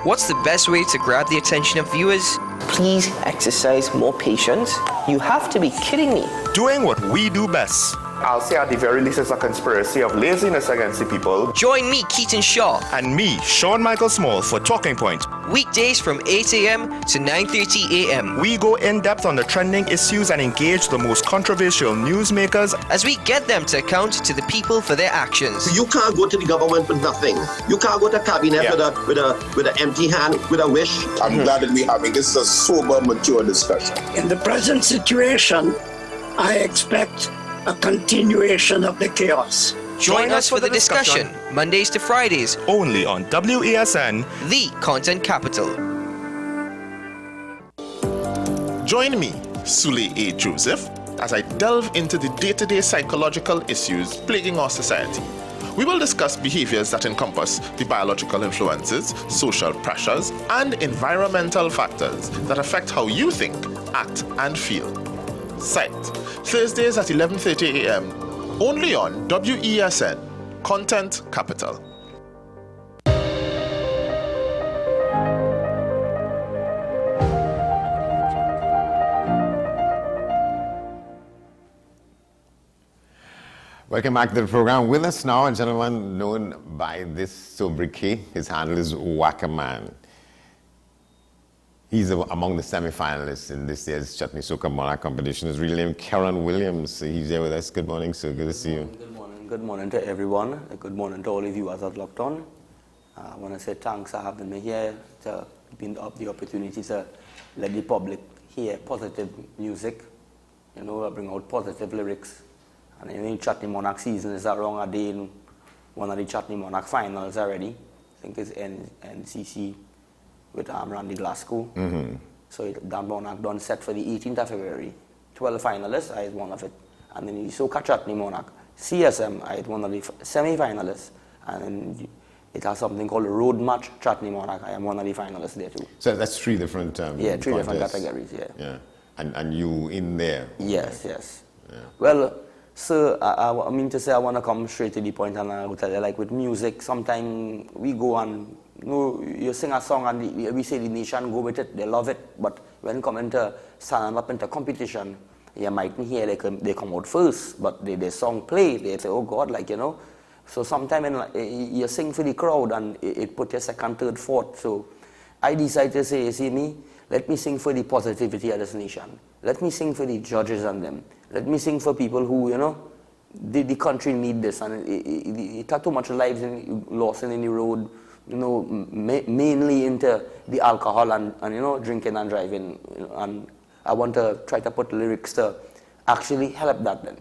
What's the best way to grab the attention of viewers? Please exercise more patience. You have to be kidding me. Doing what we do best. I'll say at the very least it's a conspiracy of laziness against the people. Join me, Keaton Shaw. And me, Sean Michael Small, for Talking Point. Weekdays from 8 a.m. to 9:30 a.m. We go in-depth on the trending issues and engage the most controversial newsmakers as we get them to account to the people for their actions. You can't go to the government with nothing. You can't go to cabinet with an empty hand, with a wish. I'm glad that we're having this a sober, mature discussion. In the present situation, I expect a continuation of the chaos. Join us for the discussion, Mondays to Fridays, only on WESN, the content capital. Join me, Sule A. Joseph, as I delve into the day-to-day psychological issues plaguing our society. We will discuss behaviors that encompass the biological influences, social pressures, and environmental factors that affect how you think, act, and feel. Sight, Thursdays at 11:30 a.m., only on WESN, Content Capital. Welcome back to the program. With us now, a gentleman known by this sobriquet. His handle is Wackerman. He's among the semi-finalists in this year's Chutney Soca Monarch competition. His real name, Karen Williams. He's here with us. Good morning, sir. Good to see you. Good morning. Good morning to everyone. Good morning to all the viewers that locked on. I want to say thanks for having me here, to give up the opportunity to let the public hear positive music, you know, bring out positive lyrics. And in Chutney Monarch season is around a day in one of the Chutney Monarch finals already. I think it's NCC with Randy Glasgow. So that Monarch done set for the 18th of February. 12 finalists, I was one of it. And then the Soca Chutney Monarch CSM, I was one of the semi-finalists. And then it has something called Road Match Chutney Monarch. I am one of the finalists there too. So that's three different yeah, three different categories, yeah. And you in there? Yes, yes. Yeah. Well, so I mean to say, I want to come straight to the point, and I will tell you, like with music, sometimes we go and, you know, you sing a song and we say the nation go with it, they love it, but when come into stand up into competition, you mightn't hear they come out first, but the song play, they say, oh God, like, you know. So sometimes you sing for the crowd and it put you second, third, fourth. So I decided to say, see me, let me sing for the positivity of this nation. Let me sing for the judges and them. Let me sing for people who, you know, the country need this. And it had too much lives lost in the road, you know, mainly into the alcohol and, you know, drinking and driving. And I want to try to put lyrics to actually help that then.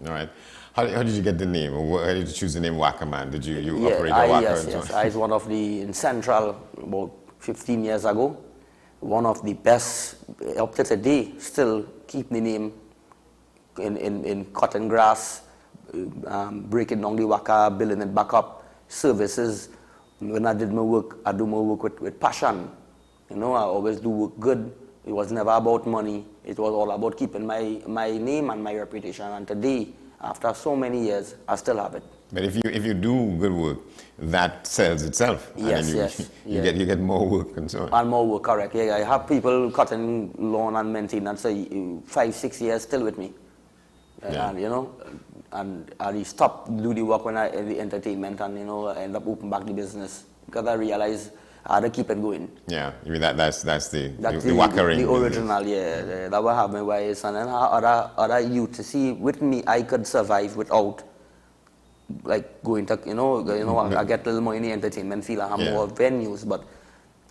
All right. How did you get the name? Or how did you choose the name Wackerman? Did you operate a Wacker? Yes. I was one of the, in Central, about 15 years ago, one of the best, up to today, still keep the name in cutting grass, breaking down the waka, building it back up, services. When I did my work, I do my work with passion. You know, I always do work good. It was never about money. It was all about keeping my name and my reputation. And today, after so many years, I still have it. But if you do good work, that sells itself. Yes, and yes. You get more work and so on. And more work, correct. Yeah, I have people cutting lawn and maintenance 5-6 years still with me. And you know, and I stopped do the work when I in the entertainment, and you know, I end up opening back the business because I realized I had to keep it going. Yeah, I mean that's the Wackering. The original, yeah. That will have my ways, and then other youth to see with me I could survive without like going to you know I get a little more in the entertainment field. I have more venues, but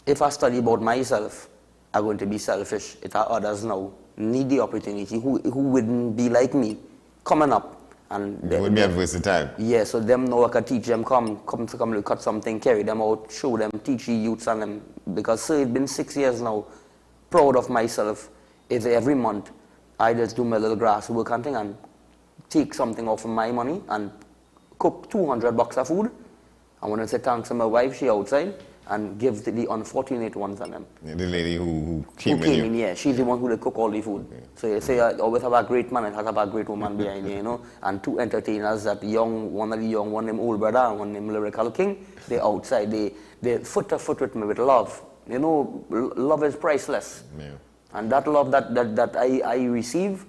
if I study about myself, I'm going to be selfish. If others now need the opportunity who wouldn't be like me coming up. And they would be versatile. Yeah, so them now I can teach them, come to cut something, carry them out, show them, teach the youths and them. Because sir, it's been 6 years now, proud of myself. Is every month I just do my little grass work and thing and take something off of my money and cook $200 of food. I want to say thanks to my wife, she outside, and give the unfortunate ones on them. Yeah, the lady who came in, yeah, she's the one who cook all the food. Yeah. So you say I always have a great man and have a great woman behind you, you know, and two entertainers, that one of the young, one named Old Brother and one named Lyrical King. They outside, they foot to foot with me with love. You know, love is priceless. Yeah. And that love that I receive,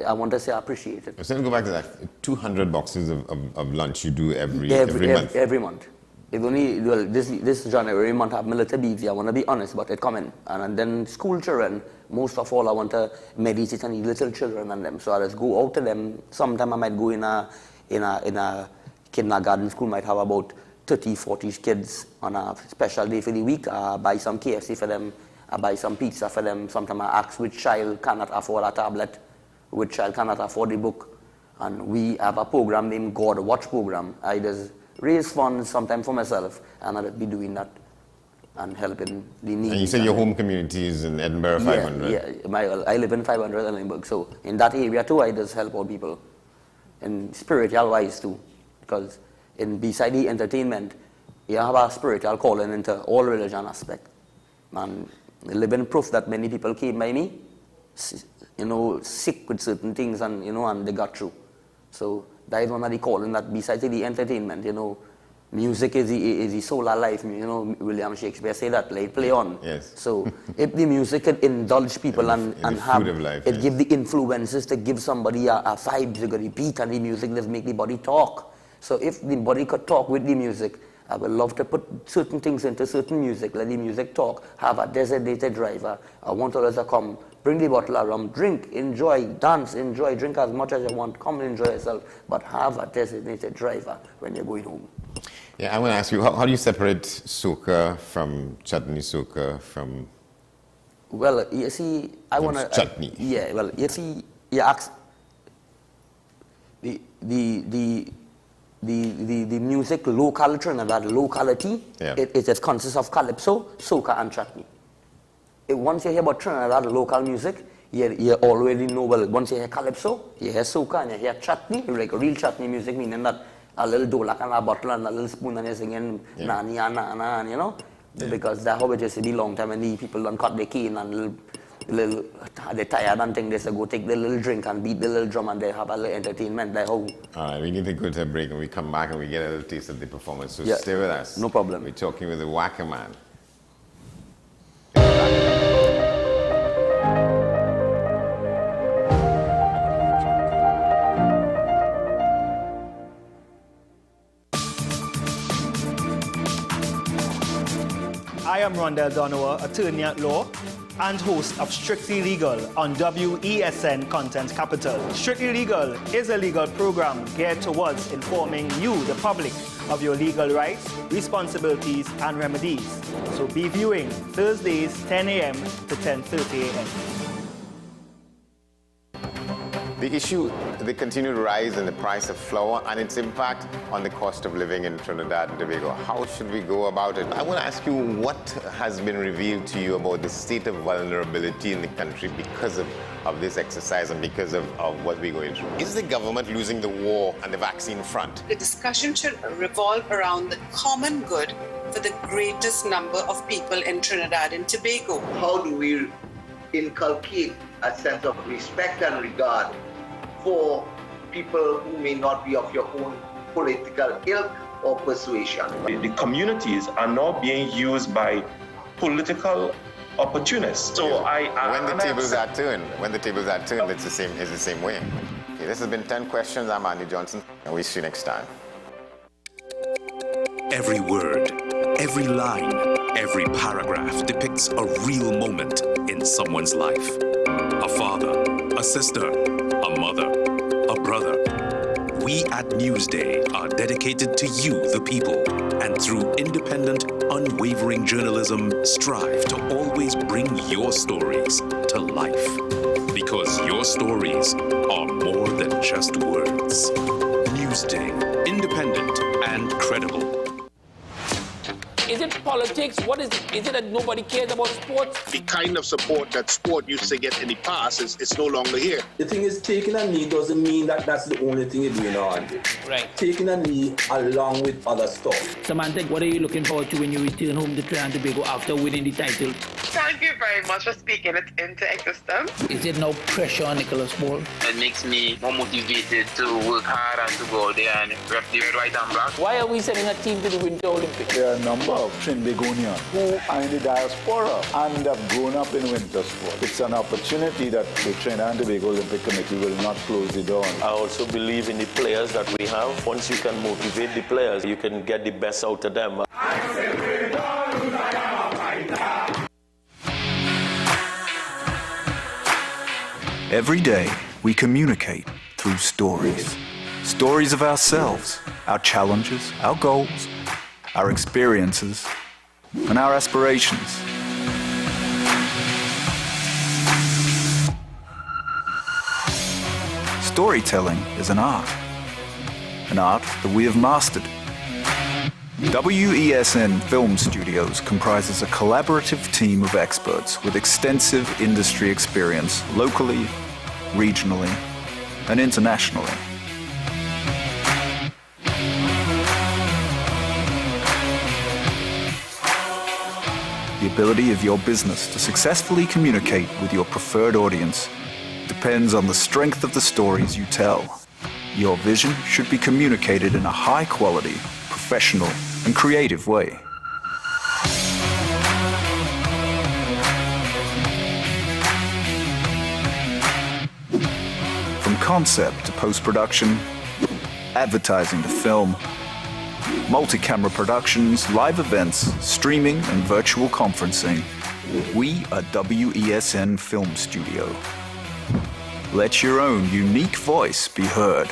I want to say I appreciate it. So let's go back to that. 200 boxes of lunch you do every month. Every month. It's only, well, this January month I'm a little busy, I want to be honest, but it coming. And then school children, most of all I want to meditate on the little children and them. So I just go out to them. Sometime I might go in a kindergarten school, might have about 30, 40 kids on a special day for the week. I buy some KFC for them, I buy some pizza for them. Sometimes I ask which child cannot afford a tablet, which child cannot afford the book. And we have a program named God Watch program. I just raise funds sometimes for myself, and I'll be doing that. and helping the needs. And you said your home community is in Edinburgh 500? Yeah. I live in 500 Edinburgh, so in that area too, I just help out people, and spiritual wise too, because beside the entertainment, you have a spiritual calling into all religion aspect. And living proof that many people came by me, sick with certain things, and and they got through. So that is one of the calling that besides the entertainment, music is the soul of life. William Shakespeare say that, like, play on. Yes. So if the music could indulge people and have food of life, it, give the influences to give somebody a vibe, you got to beat, and the music just make the body talk. So if the body could talk with the music, I would love to put certain things into certain music, let the music talk, have a designated driver. I want others to come, bring the bottle of rum, drink, enjoy, dance, enjoy, drink as much as you want, come and enjoy yourself, but have a designated driver when you're going home. Yeah, I want to ask you, how do you separate soca from chutney soca from... Well, you see, I want to... Chutney. Yeah, well, you see, you ask... The music local Trinidad, locality, it just consists of calypso, soca and chutney. Once you hear about Trinidad local music, you already know, well, once you hear calypso, you hear soca and you hear chutney, like real chutney music, meaning that a little dolak and a bottle and a little spoon and you're singing nani and na, because that's how it used to be long time, and the people don't cut their cane and they're tired and think they say go take the little drink and beat the little drum and they have a little entertainment. All right, we need to go to a break and we come back and we get a little taste of the performance. So stay with us. No problem. We're talking with the Waka Man. I am Rondell Donowa, attorney at law and host of Strictly Legal on WESN Content Capital. Strictly Legal is a legal program geared towards informing you, the public, of your legal rights, responsibilities, and remedies. So be viewing Thursdays 10 a.m. to 10:30 a.m. The issue, the continued rise in the price of flour and its impact on the cost of living in Trinidad and Tobago. How should we go about it? I want to ask you, what has been revealed to you about the state of vulnerability in the country because of this exercise and because of what we're going through? Is the government losing the war on the vaccine front? The discussion should revolve around the common good for the greatest number of people in Trinidad and Tobago. How do we inculcate a sense of respect and regard for people who may not be of your own political ilk or persuasion? The communities are now being used by political opportunists. So when the tables are turned, it's the same way. Okay, this has been 10 questions. I'm Andy Johnson, and we'll see you next time. Every word, every line, every paragraph depicts a real moment in someone's life. A father, a sister, a mother, a brother. We at Newsday are dedicated to you, the people, and through independent, unwavering journalism, strive to always bring your stories to life. Because your stories are more than just words. Newsday, independent and credible. Is it politics? What is it? Is it that nobody cares about sports? The kind of support that sport used to get in the past is no longer here. The thing is, taking a knee doesn't mean that that's the only thing you're doing on it. Right. Taking a knee along with other stuff. Samantha, what are you looking forward to when you return home to Trinidad and Tobago after winning the title? Thank you very much for speaking it into existence. Is it no pressure on Nicholas Ball? It makes me more motivated to work hard and to go out there and rep the red, white and black. Why are we sending a team to the Winter Olympics? There are a number of Trinbagonians who are in the diaspora and have grown up in winter sport. It's an opportunity that the Trinidad and Tobago Olympic Committee will not close the door on. I also believe in the players that we have. Once you can motivate the players, you can get the best out of them. Every day, we communicate through stories. Stories of ourselves, our challenges, our goals, our experiences, and our aspirations. Storytelling is an art that we have mastered. WESN Film Studios comprises a collaborative team of experts with extensive industry experience locally, regionally, and internationally. The ability of your business to successfully communicate with your preferred audience depends on the strength of the stories you tell. Your vision should be communicated in a high-quality, professional, and creative way. From concept to post-production, advertising to film, multi-camera productions, live events, streaming, and virtual conferencing, we are WESN Film Studio. Let your own unique voice be heard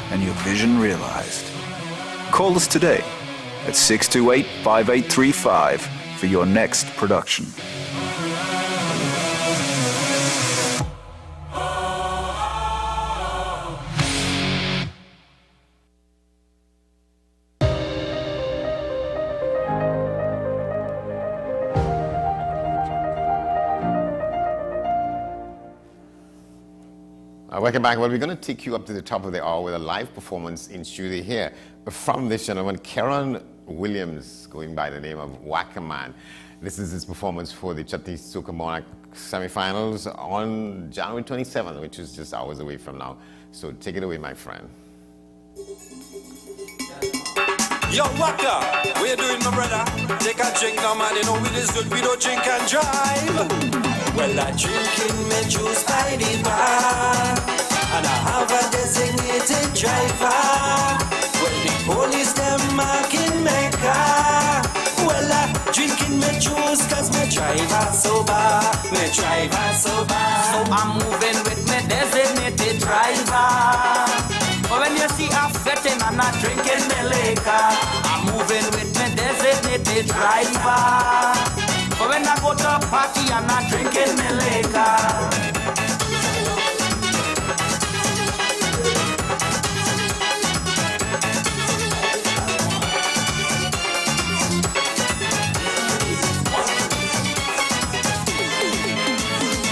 and your vision realized. Call us today at 628-5835 for your next production. Welcome back. Well, we're going to take you up to the top of the hour with a live performance in studio here from this gentleman, Kieran Williams, going by the name of Wackerman. This is his performance for the Chutney Soca Monarch semi-finals on January 27th, which is just hours away from now. So take it away, my friend. Yo, Waka, what you doing, my brother? Take a drink now, man. You know it is good. We don't drink and drive. Well, I drinking my juice by the bar, and I have a designated driver. Well, the police them marking my car. Well, I drinking my juice cause my driver sober. My driver sober. So I'm moving with my designated driver. But when you see a fetting and not drinking my liquor, I'm moving with my designated driver. But when I go to a party, I'm not drinking my liquor.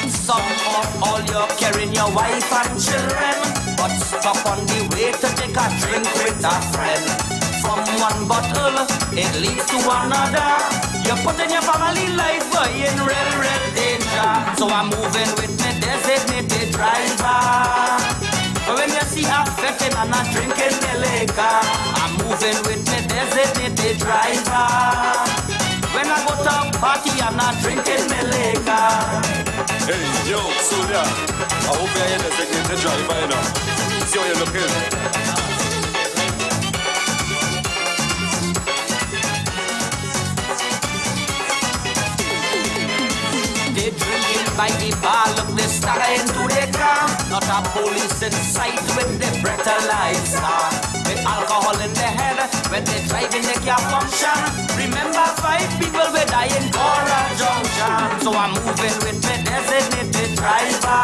Some of all you're carrying your wife and children, but stop on the way to take a drink with a friend. From one bottle, it leads to another. You're putting your family life in real danger. So I'm moving with my designated driver. But when you see a fetting and not drinking the liquor, I'm moving with my designated driver. When I go to a party, I'm not drinking my liquor. Hey, yo, Sonia, I hope you're a designated driver, you know. See how you're looking. They drinking by the bar, look, they start into their car. Not a police in sight with the breathalyzer. With alcohol in their head, when they driving they can't function. Remember 5 people were dying for a junction. So I'm moving with my designated driver.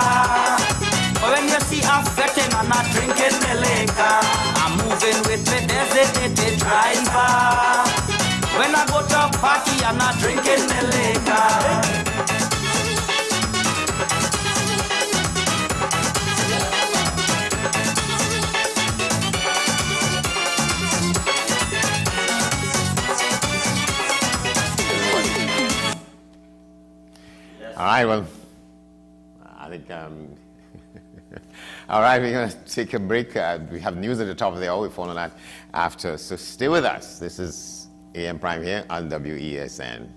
But when you see a fetting and not drinking the liquor, I'm moving with my designated driver. When I go to a party, I'm not drinking the liquor. All right, well, I think, all right, we're going to take a break. We have news at the top of the hour. We'll follow that after. So stay with us. This is AM Prime here on WESN.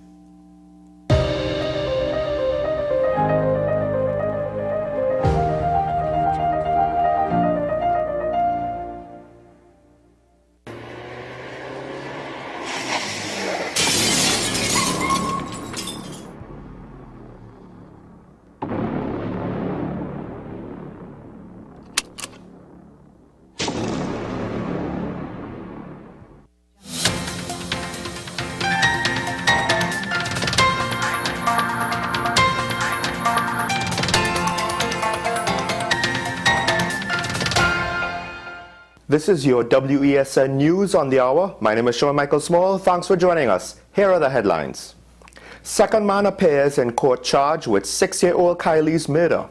This is your WESN News on the Hour. My name is Sean Michael Small. Thanks for joining us. Here are the headlines. Second man appears in court charged with 6-year-old Kylie's murder.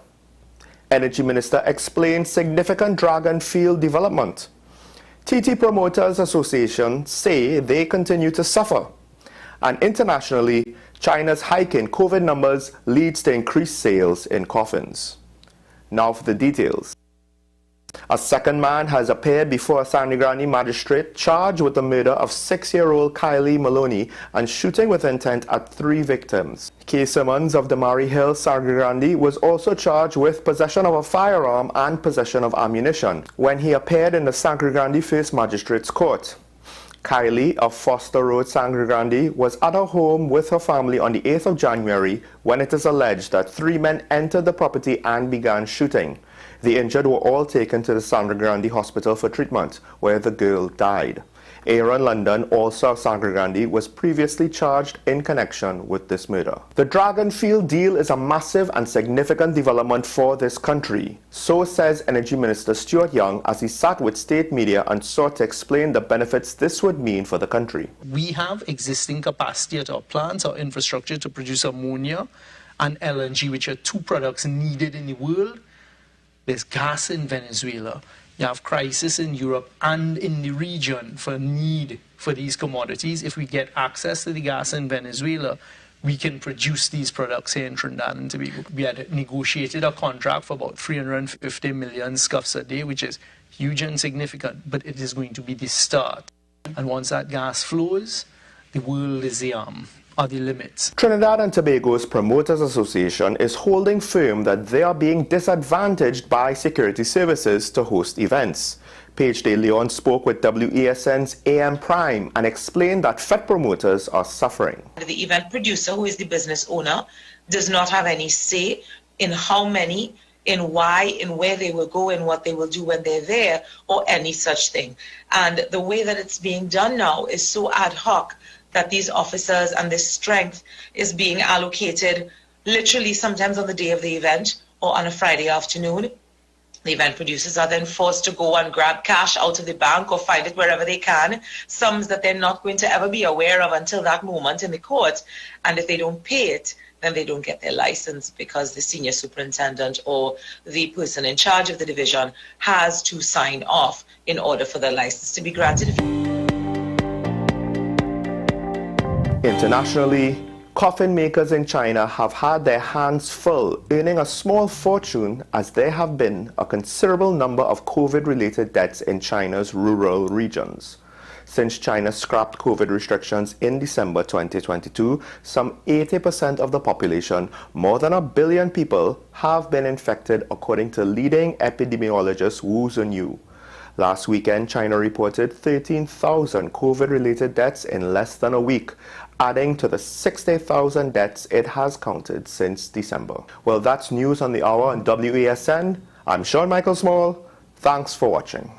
Energy Minister explains significant Dragon field development. TT Promoters Association say they continue to suffer. And internationally, China's hike in COVID numbers leads to increased sales in coffins. Now for the details. A second man has appeared before a Sangre Grande magistrate charged with the murder of 6-year-old Kylie Maloney and shooting with intent at 3 victims. Kay Simmons of the Murray Hill, Sangre Grande was also charged with possession of a firearm and possession of ammunition when he appeared in the Sangre Grande First Magistrates Court. Kylie of Foster Road, Sangre Grande, was at her home with her family on the 8th of January when it is alleged that 3 men entered the property and began shooting. The injured were all taken to the Sangre Grande Hospital for treatment, where the girl died. Aaron London, also of Sangre Grande, was previously charged in connection with this murder. The Dragon field deal is a massive and significant development for this country. So says Energy Minister Stuart Young as he sat with state media and sought to explain the benefits this would mean for the country. We have existing capacity at our plants, our infrastructure to produce ammonia and LNG, which are 2 products needed in the world. There's gas in Venezuela. You have crisis in Europe and in the region for need for these commodities. If we get access to the gas in Venezuela, we can produce these products here in Trinidad and Tobago. We had negotiated a contract for about 350 million scuffs a day, which is huge and significant, but it is going to be the start. And once that gas flows, the world is the are the limits. Trinidad and Tobago's Promoters Association is holding firm that they are being disadvantaged by security services to host events. Paige De Leon spoke with WESN's AM Prime and explained that FET promoters are suffering. The event producer, who is the business owner, does not have any say in how many, in why, in where they will go, and what they will do when they're there, or any such thing. And the way that it's being done now is so ad hoc that these officers and this strength is being allocated literally sometimes on the day of the event or on a Friday afternoon. The event producers are then forced to go and grab cash out of the bank or find it wherever they can, sums that they're not going to ever be aware of until that moment in the court. And if they don't pay it, then they don't get their license because the senior superintendent or the person in charge of the division has to sign off in order for the license to be granted. Internationally, coffin makers in China have had their hands full, earning a small fortune as there have been a considerable number of COVID-related deaths in China's rural regions. Since China scrapped COVID restrictions in December 2022, some 80% of the population, more than 1 billion people, have been infected according to leading epidemiologist Wu Zhenyu. Last weekend, China reported 13,000 COVID-related deaths in less than a week, adding to the 60,000 deaths it has counted since December. Well, that's news on the hour on WESN. I'm Sean Michael Small. Thanks for watching.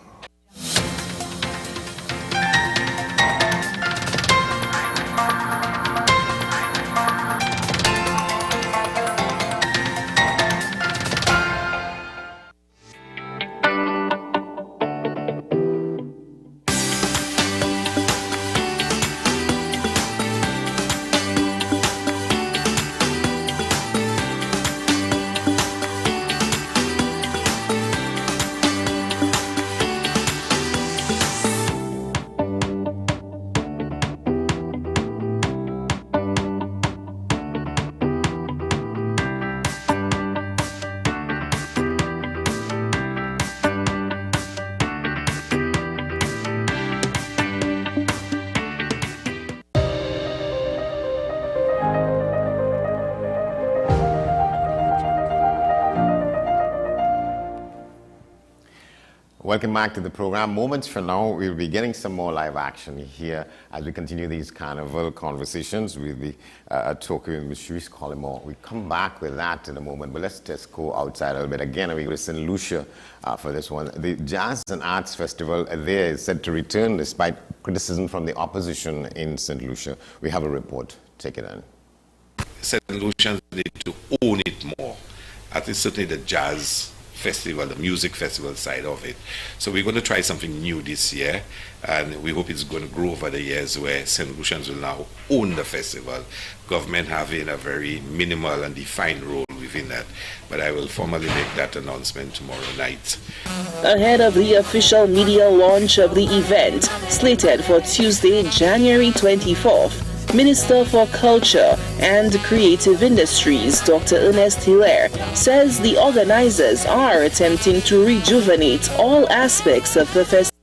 Welcome back to the program. Moments from now, we'll be getting some more live action here as we continue these carnival conversations. We'll be talking with Ms. Sharice Collymore. We'll come back with that in a moment, but let's just go outside a little bit. Again, we go to St. Lucia for this one. The Jazz and Arts Festival there is set to return despite criticism from the opposition in St. Lucia. We have a report. Take it in. St. Lucians need to own it more. That is certainly the Jazz festival, the music festival side of it. So we're going to try something new this year, and we hope it's going to grow over the years where St. Lucians will now own the festival, government having a very minimal and defined role within that. But I will formally make that announcement tomorrow night. Ahead of the official media launch of the event, slated for Tuesday, January 24th, Minister for Culture and Creative Industries, Dr. Ernest Hilaire, says the organizers are attempting to rejuvenate all aspects of the festival.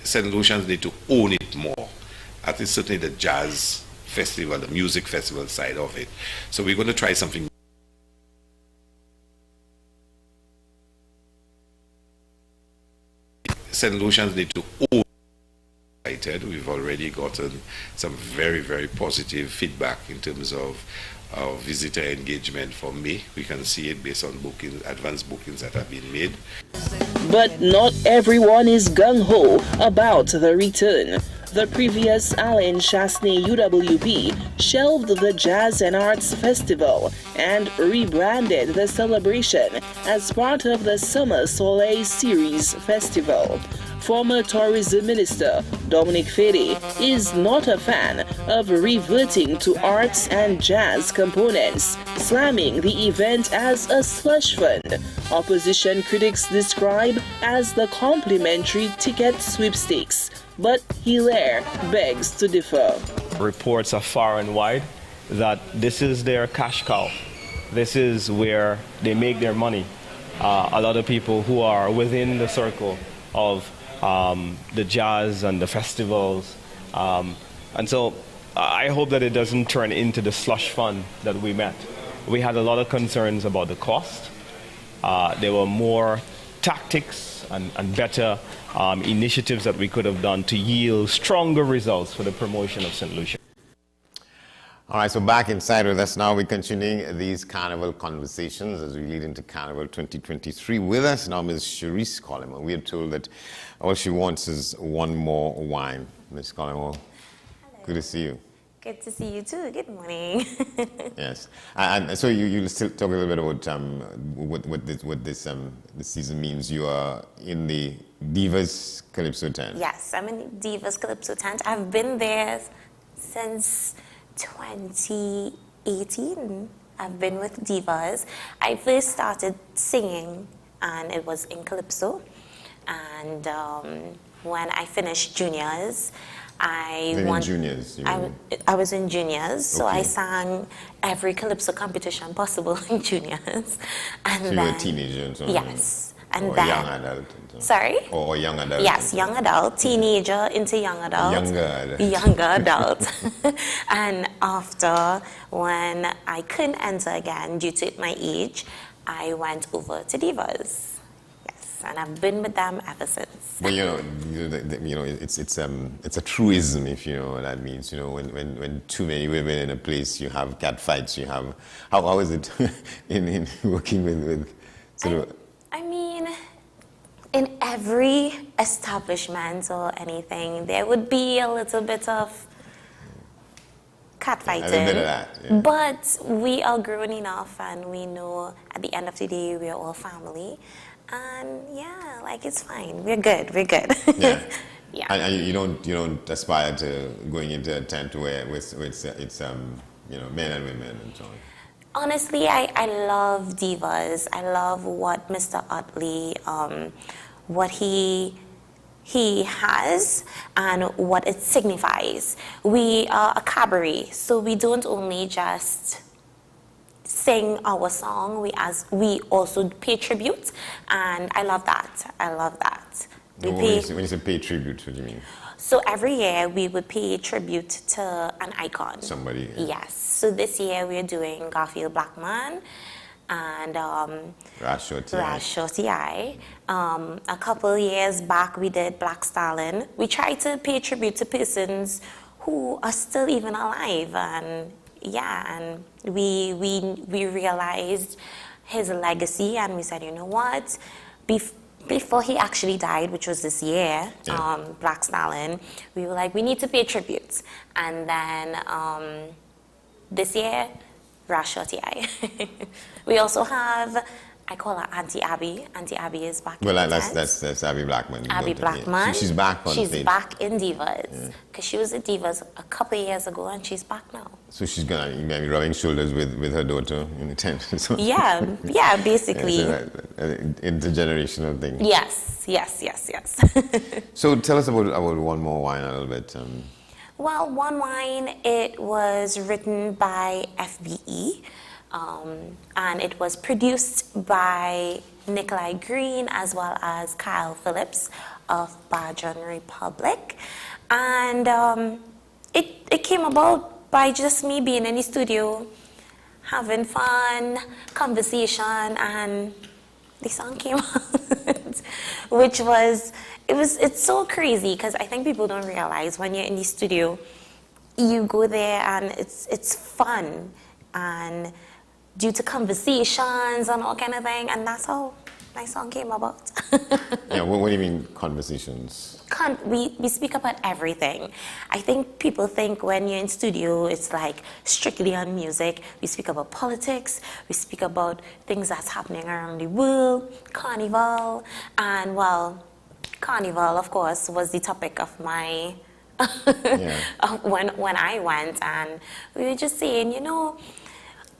St. Lucians need to own it more. At least certainly the jazz festival, the music festival side of it. So we're going to try something. St. Lucians need to own. We've already gotten some very, very positive feedback in terms of visitor engagement for May. We can see it based on bookings, advanced bookings that have been made. But not everyone is gung-ho about the return. The previous Alain Chasney UWP shelved the Jazz and Arts Festival and rebranded the celebration as part of the Summer Soleil Series Festival. Former Tourism Minister Dominic Fede is not a fan of reverting to arts and jazz components, slamming the event as a slush fund. Opposition critics describe as the complimentary ticket sweepstakes, but Hilaire begs to differ. Reports are far and wide that this is their cash cow. This is where they make their money. A lot of people who are within the circle of the jazz and the festivals. And so I hope that it doesn't turn into the slush fund that we met. We had a lot of concerns about the cost. There were more tactics and better initiatives that we could have done to yield stronger results for the promotion of St. Lucia. All right, so back inside with us now, we're continuing these Carnival conversations as we lead into Carnival 2023. With us now, Ms. Cherise Coleman. We are told that all she wants is one more wine. Ms. Coleman, good to see you. Good to see you too. Good morning. Yes, and so you still talk a little bit about what this season means. You are in the Divas Calypso tent. Yes, I'm in the Divas Calypso tent. I've been there since 2018. I've been with Divas. I first started singing, and it was in Calypso. And when I finished juniors, I was in juniors, so I sang every Calypso competition possible in juniors. And so you were a teenager? So yes. And or then, young adult? Sorry? Or young adult? Yes, young adult, teenager into young adult. Younger adult. And after, when I couldn't enter again due to my age, I went over to Divas. And I've been with them ever since. Well, it's a truism, if you know what that means. You know, when too many women in a place, you have cat fights. You have how is it in working with sort of? I mean, in every establishment or anything, there would be a little bit of catfighting. A bit of that, yeah. But we are grown enough, and we know at the end of the day we are all family. And yeah, like it's fine. We're good. We're good. Yeah. Yeah. And you don't aspire to going into a tent where it's men and women and so on. Honestly, I love Divas. I love what Mr. Utley, what he has and what it signifies. We are a cabaret, so we don't only just sing our song, we also pay tribute, and I love that. When you say pay tribute, what do you mean? So every year we would pay tribute to an icon. Somebody. Yeah. Yes. So this year we're doing Garfield Blackman and Ras Shorty Eye. A couple years back we did Black Stalin. We try to pay tribute to persons who are still even alive, and yeah, and we realized his legacy, and we said, you know what, before he actually died, which was this year, Black Stalin, we were like, we need to pay tribute. And then this year, Ras Shorty Eye. We also have I call her Auntie Abby. Auntie Abby is back. Well, in the that's Abby Blackman. Abby Blackman. She's back on stage. She's back in Divas. Because she was at Divas a couple of years ago and she's back now. So she's going to be rubbing shoulders with her daughter in the tent. So yeah, basically. It's an intergenerational thing. Yes. So tell us about One More Wine a little bit. Well, One Wine, it was written by FBE. And it was produced by Nikolai Green as well as Kyle Phillips of Bajan Republic. And it came about by just me being in the studio, having fun, conversation, and the song came out, which was, it's so crazy because I think people don't realize when you're in the studio, you go there and it's fun. And due to conversations and all kind of thing, and that's how my song came about. Yeah, what do you mean conversations? We speak about everything. I think people think when you're in studio, it's like strictly on music. We speak about politics, we speak about things that's happening around the world, Carnival, and well, Carnival, of course, was the topic of my when I went, and we were just saying, you know,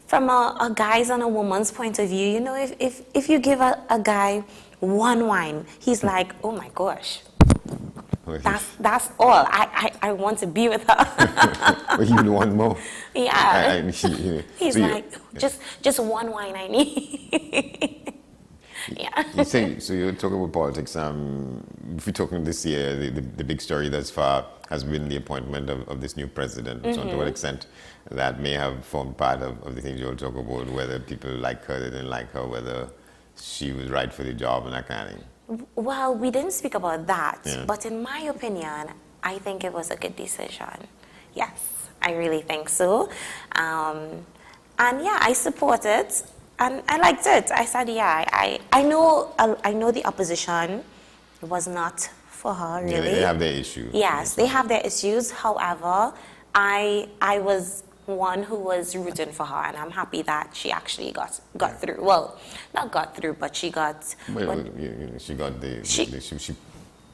from a guy's and a woman's point of view, you know, if you give a guy one wine, he's like, oh my gosh, that's all. I want to be with her. But you want more. Yeah. He's like, just one wine I need. Yeah. So you're talking about politics. If we're talking this year, the big story thus far has been the appointment of this new president. So to what extent that may have formed part of the things you'll talk about, whether people like her, they didn't like her, whether she was right for the job and that kind of thing. Well, we didn't speak about that, but in my opinion, I think it was a good decision. Yes, I really think so. And yeah, I support it. And I liked it. I said, yeah, I know the opposition was not for her, really. Yeah, they have their issues. Yes, they have their issues. However, I was one who was rooting for her, and I'm happy that she actually got through. Well, not got through, but she got... Well, she got she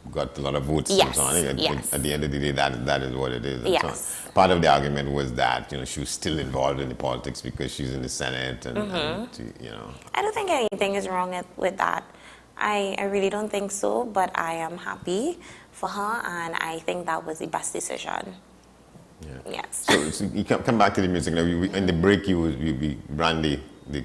got a lot of votes. Yes, and so on. yes. At the end of the day, that is what it is. And yes. So part of the argument was that she was still involved in the politics because she's in the Senate, and I don't think anything is wrong with that. I really don't think so, but I am happy for her, and I think that was the best decision. Yeah. Yes. So you come back to the music now. In the break, we ran the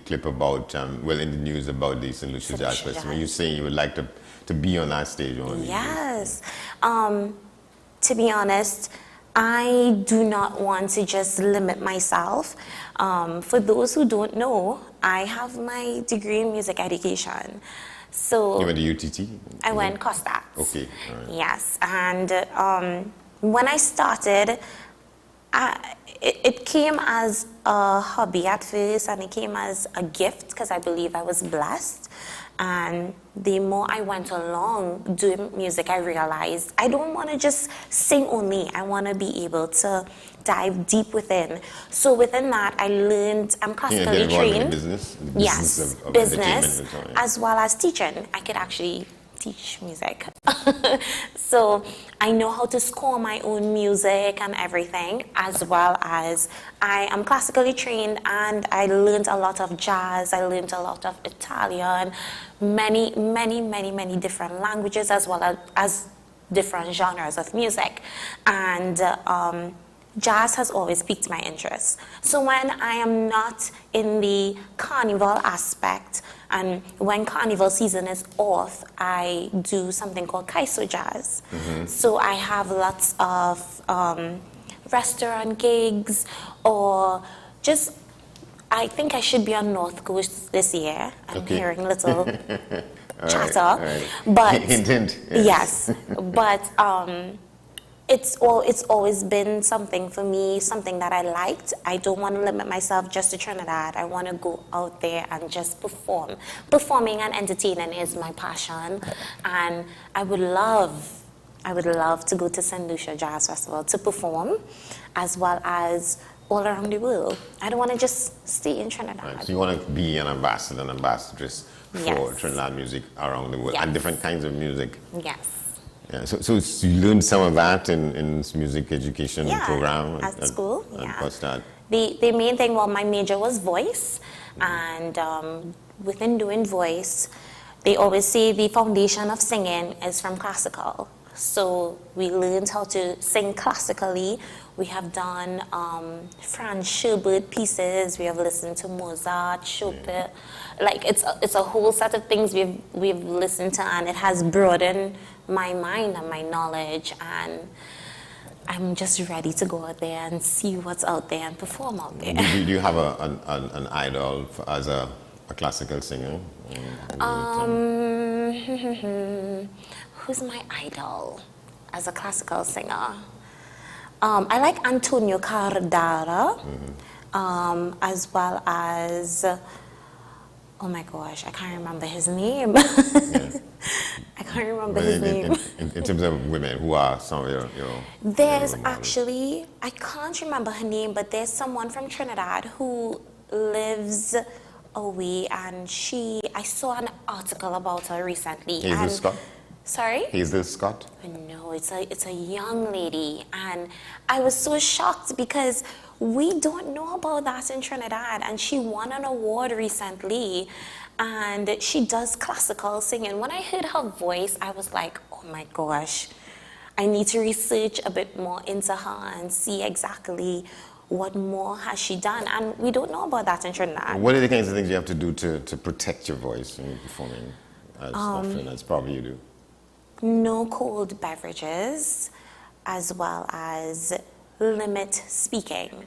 clip about in the news about the St. Lucia Jazz Festival. You're saying you would like to be on that stage only. Yes. To be honest, I do not want to just limit myself. For those who don't know, I have my degree in music education. So you went to UTT? I went Costa. Okay. All right. Yes, and when I started, it came as a hobby at first, and it came as a gift because I believe I was blessed. And the more I went along doing music, I realized I don't want to just sing only. I want to be able to dive deep within. So within that, I learned, I'm classically trained. Business of business, as well as teaching. I could actually teach music. So I know how to score my own music and everything, as well as I am classically trained, and I learned a lot of jazz, I learned a lot of Italian, many different languages, as well as different genres of music. And jazz has always piqued my interest. So when I am not in the carnival aspect, and when carnival season is off, I do something called Kaiso Jazz. So I have lots of restaurant gigs, or just, I think I should be on North Coast this year. I'm hearing little chatter. All right. But hint. Yes, but it's always been something for me, something that I liked. I don't want to limit myself just to Trinidad. I want to go out there and just perform. Performing and entertaining is my passion, and I would love to go to St. Lucia Jazz Festival to perform, as well as all around the world. I don't want to just stay in Trinidad. Right. So you want to be an ambassador, an ambassadress for Yes. Trinidad music around the world, Yes. and different kinds of music. Yes. Yeah. So you learned some of that in music education program at school. What's that? The main thing, well, my major was voice, and within doing voice, they always say the foundation of singing is from classical. So we learned how to sing classically. We have done Franz Schubert pieces. We have listened to Mozart, Chopin. Like it's a whole set of things we've listened to, and it has broadened my mind and my knowledge. And I'm just ready to go out there and see what's out there and perform out there. Do you have an idol as a classical singer? Who's my idol as a classical singer? I like Antonio Cardara, as well as, oh my gosh, I can't remember his name. I can't remember his name. In terms of women, who are some of your There's actually, I can't remember her name, but there's someone from Trinidad who lives away, and I saw an article about her recently. Hazel Scott? Sorry? Hazel Scott? No, it's a young lady, and I was so shocked because we don't know about that in Trinidad, and she won an award recently, and she does classical singing. When I heard her voice, I was like, oh my gosh, I need to research a bit more into her and see exactly what more has she done, and we don't know about that in Trinidad. What are the kinds of things you have to do to protect your voice when you're performing as often as probably you do? No cold beverages, as well as limit speaking.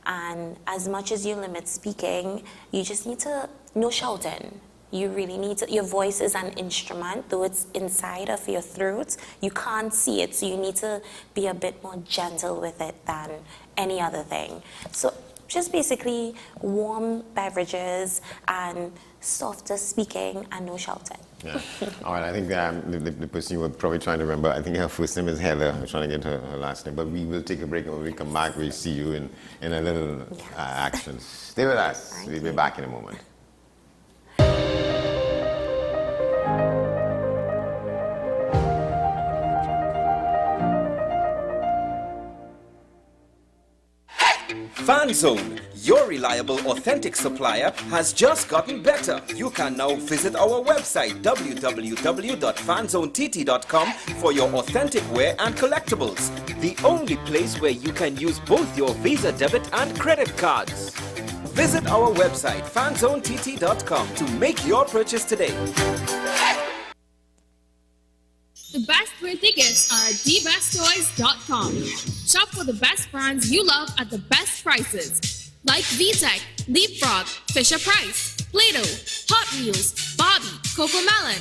And as much as you limit speaking, you just need to, no shouting. You really need to, your voice is an instrument, though it's inside of your throat. You can't see it, so you need to be a bit more gentle with it than any other thing. So just basically warm beverages and softer speaking and no shouting. Yeah. All right, I think the person you were probably trying to remember, I think her first name is Heather. I'm trying to get her last name. But we will take a break, and when we come back, we'll see you in a little action. Stay with us. We'll be back in a moment. FanZone, your reliable, authentic supplier, has just gotten better. You can now visit our website www.fanzonett.com for your authentic wear and collectibles. The only place where you can use both your Visa debit and credit cards. Visit our website fanzonett.com to make your purchase today. The best birthday gifts are at thebesttoys.com. Shop for the best brands you love at the best prices. Like VTech, Leapfrog, Fisher-Price, Play-Doh, Hot Wheels, Barbie, Cocomelon,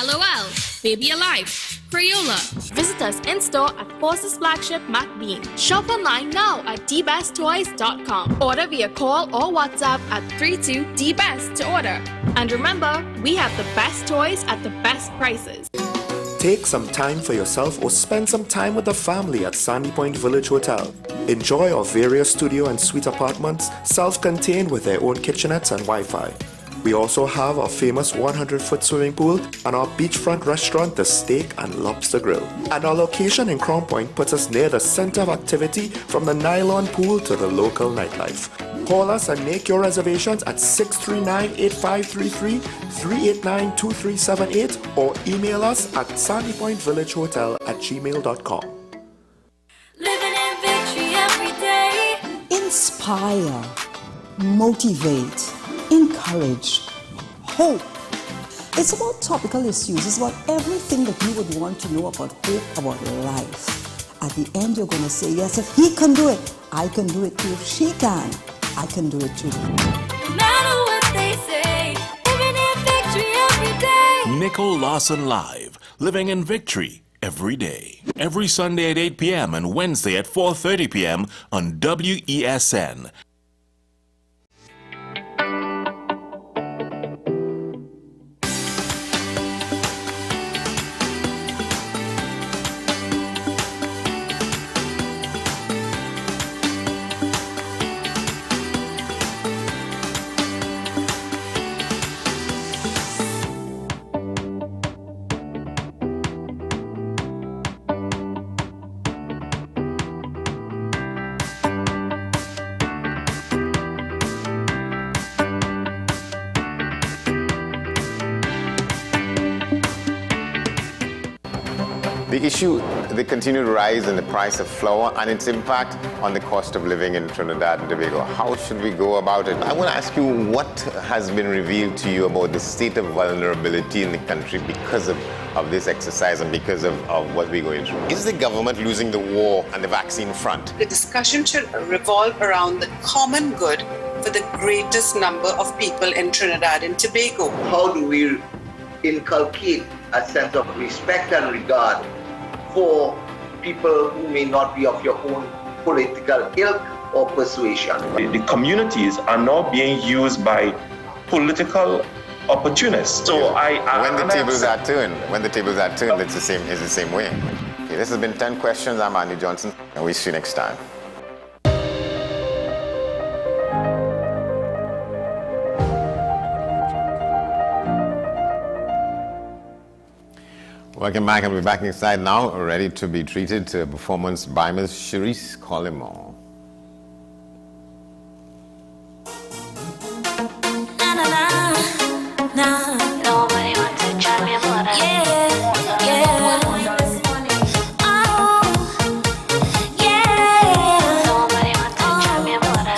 LOL, Baby Alive, Crayola. Visit us in-store at Forces Flagship MacBean. Shop online now at thebesttoys.com. Order via call or WhatsApp at 32DBEST to order. And remember, we have the best toys at the best prices. Take some time for yourself or spend some time with the family at Sandy Point Village Hotel. Enjoy our various studio and suite apartments, self-contained with their own kitchenettes and Wi-Fi. We also have our famous 100-foot swimming pool and our beachfront restaurant, The Steak and Lobster Grill. And our location in Crown Point puts us near the center of activity, from the nylon pool to the local nightlife. Call us and make your reservations at 639-8533, 389-2378, or email us at sandypointvillagehotel@gmail.com. Living in victory every day. Inspire, motivate, encourage, hope. It's about topical issues. It's about everything that you would want to know about hope, about life. At the end, you're going to say, yes, if he can do it, I can do it too. If she can, I can do it too. No matter what they say, living in victory every day. Nicole Lawson Live, living in victory every day. Every Sunday at 8 p.m. and Wednesday at 4:30 p.m. on WESN. The issue, the continued rise in the price of flour and its impact on the cost of living in Trinidad and Tobago. How should we go about it? I want to ask you, what has been revealed to you about the state of vulnerability in the country because of this exercise and because of what we're going through? Is the government losing the war on the vaccine front? The discussion should revolve around the common good for the greatest number of people in Trinidad and Tobago. How do we inculcate a sense of respect and regard for people who may not be of your own political ilk or persuasion? The communities are now being used by political opportunists. So when the tables are turned, it's the same way. Okay, this has been 10 questions. I'm Andy Johnson, and we'll see you next time. Welcome back, and we're back inside now, ready to be treated to a performance by Ms. Cherise Colimore. Nobody wants to try me more than Nobody wants to try me more than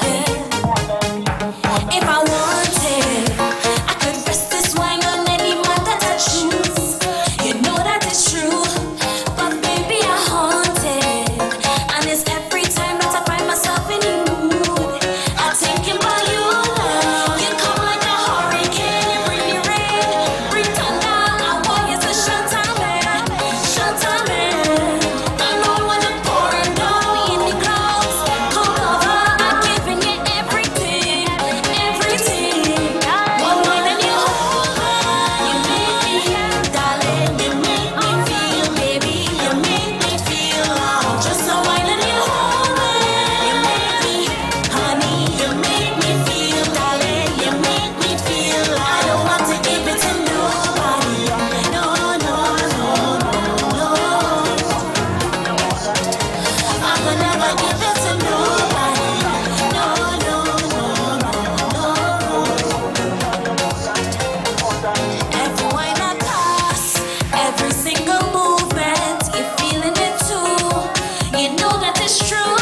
If I wanted, I could rest this wine on any man that I choose. You know that it's true, but baby I haunted, and it's every time that I find myself in your mood. I think about you, you come like a hurricane, you bring the rain, bring thunder. I want you to shut up, man. I know when I'm pouring down me in the clouds, come over, I'm giving you everything. One more than you make me, darling, you make me feel, baby, you make me feel. Just a while and you make me, honey, you make me feel, darling, you make me feel. I don't want to give it to nobody, no. I will never give it to nobody, no. Every wine I toss, every single movement, you're feeling it too. You know that it's true.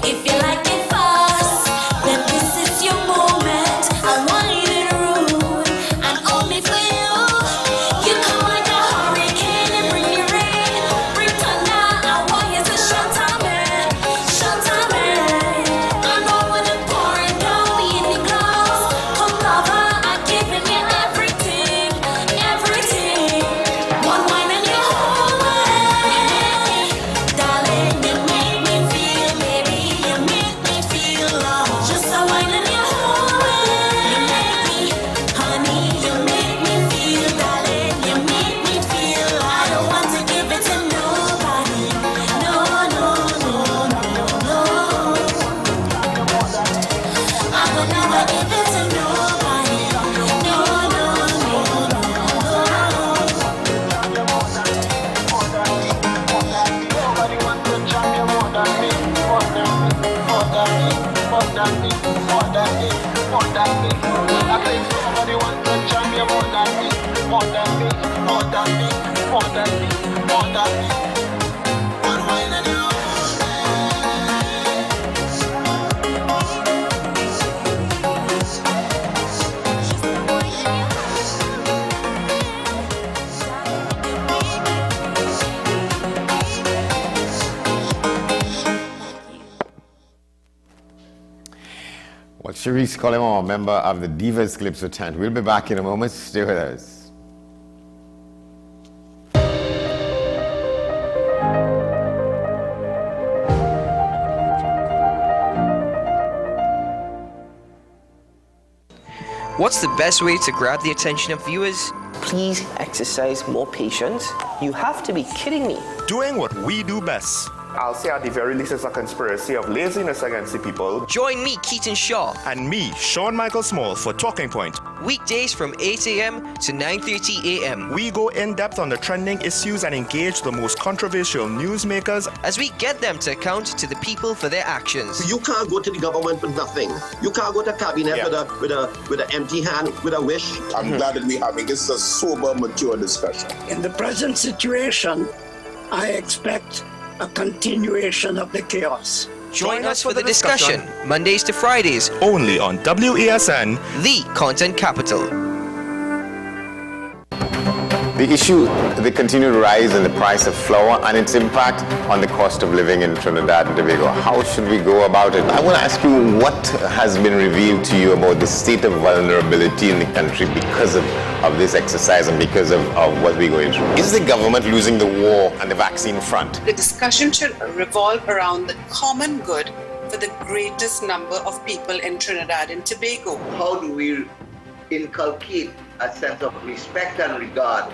If you like it fast, then this is your moment. I want you to rule, and only for you. You come like a hurricane and bring the rain, bring thunder. I want you to shut up, man. I know when I'm pouring down me in the clouds, come lover, I'm giving you everything. One wine and you hold me, darling, you make me feel, baby, you make me feel. Just a wine and you hold me, honey, you make me feel, darling, you make me feel. I don't want to give it to nobody, no. I will never give it to nobody, no. Well, Cherise Colimore, member of the Divas Calypso Tent. We'll be back in a moment. Stay with us. What's the best way to grab the attention of viewers? Please exercise more patience. You have to be kidding me. Doing what we do best. I'll say at the very least it's a conspiracy of laziness against the people. Join me, Keaton Shaw. And me, Sean Michael Small, for Talking Point. Weekdays from 8 a.m. to 9:30 a.m. We go in-depth on the trending issues and engage the most controversial newsmakers as we get them to account to the people for their actions. You can't go to the government with nothing. You can't go to cabinet with an empty hand, with a wish. I'm glad that we're having this a sober, mature discussion. In the present situation, I expect a continuation of the chaos. Join us for the discussion, Mondays to Fridays, only on WESN, the content capital. The issue, the continued rise in the price of flour and its impact on the cost of living in Trinidad and Tobago. How should we go about it? I want to ask you, what has been revealed to you about the state of vulnerability in the country because of this exercise and because of what we're going through? Is the government losing the war on the vaccine front? The discussion should revolve around the common good for the greatest number of people in Trinidad and Tobago. How do we inculcate a sense of respect and regard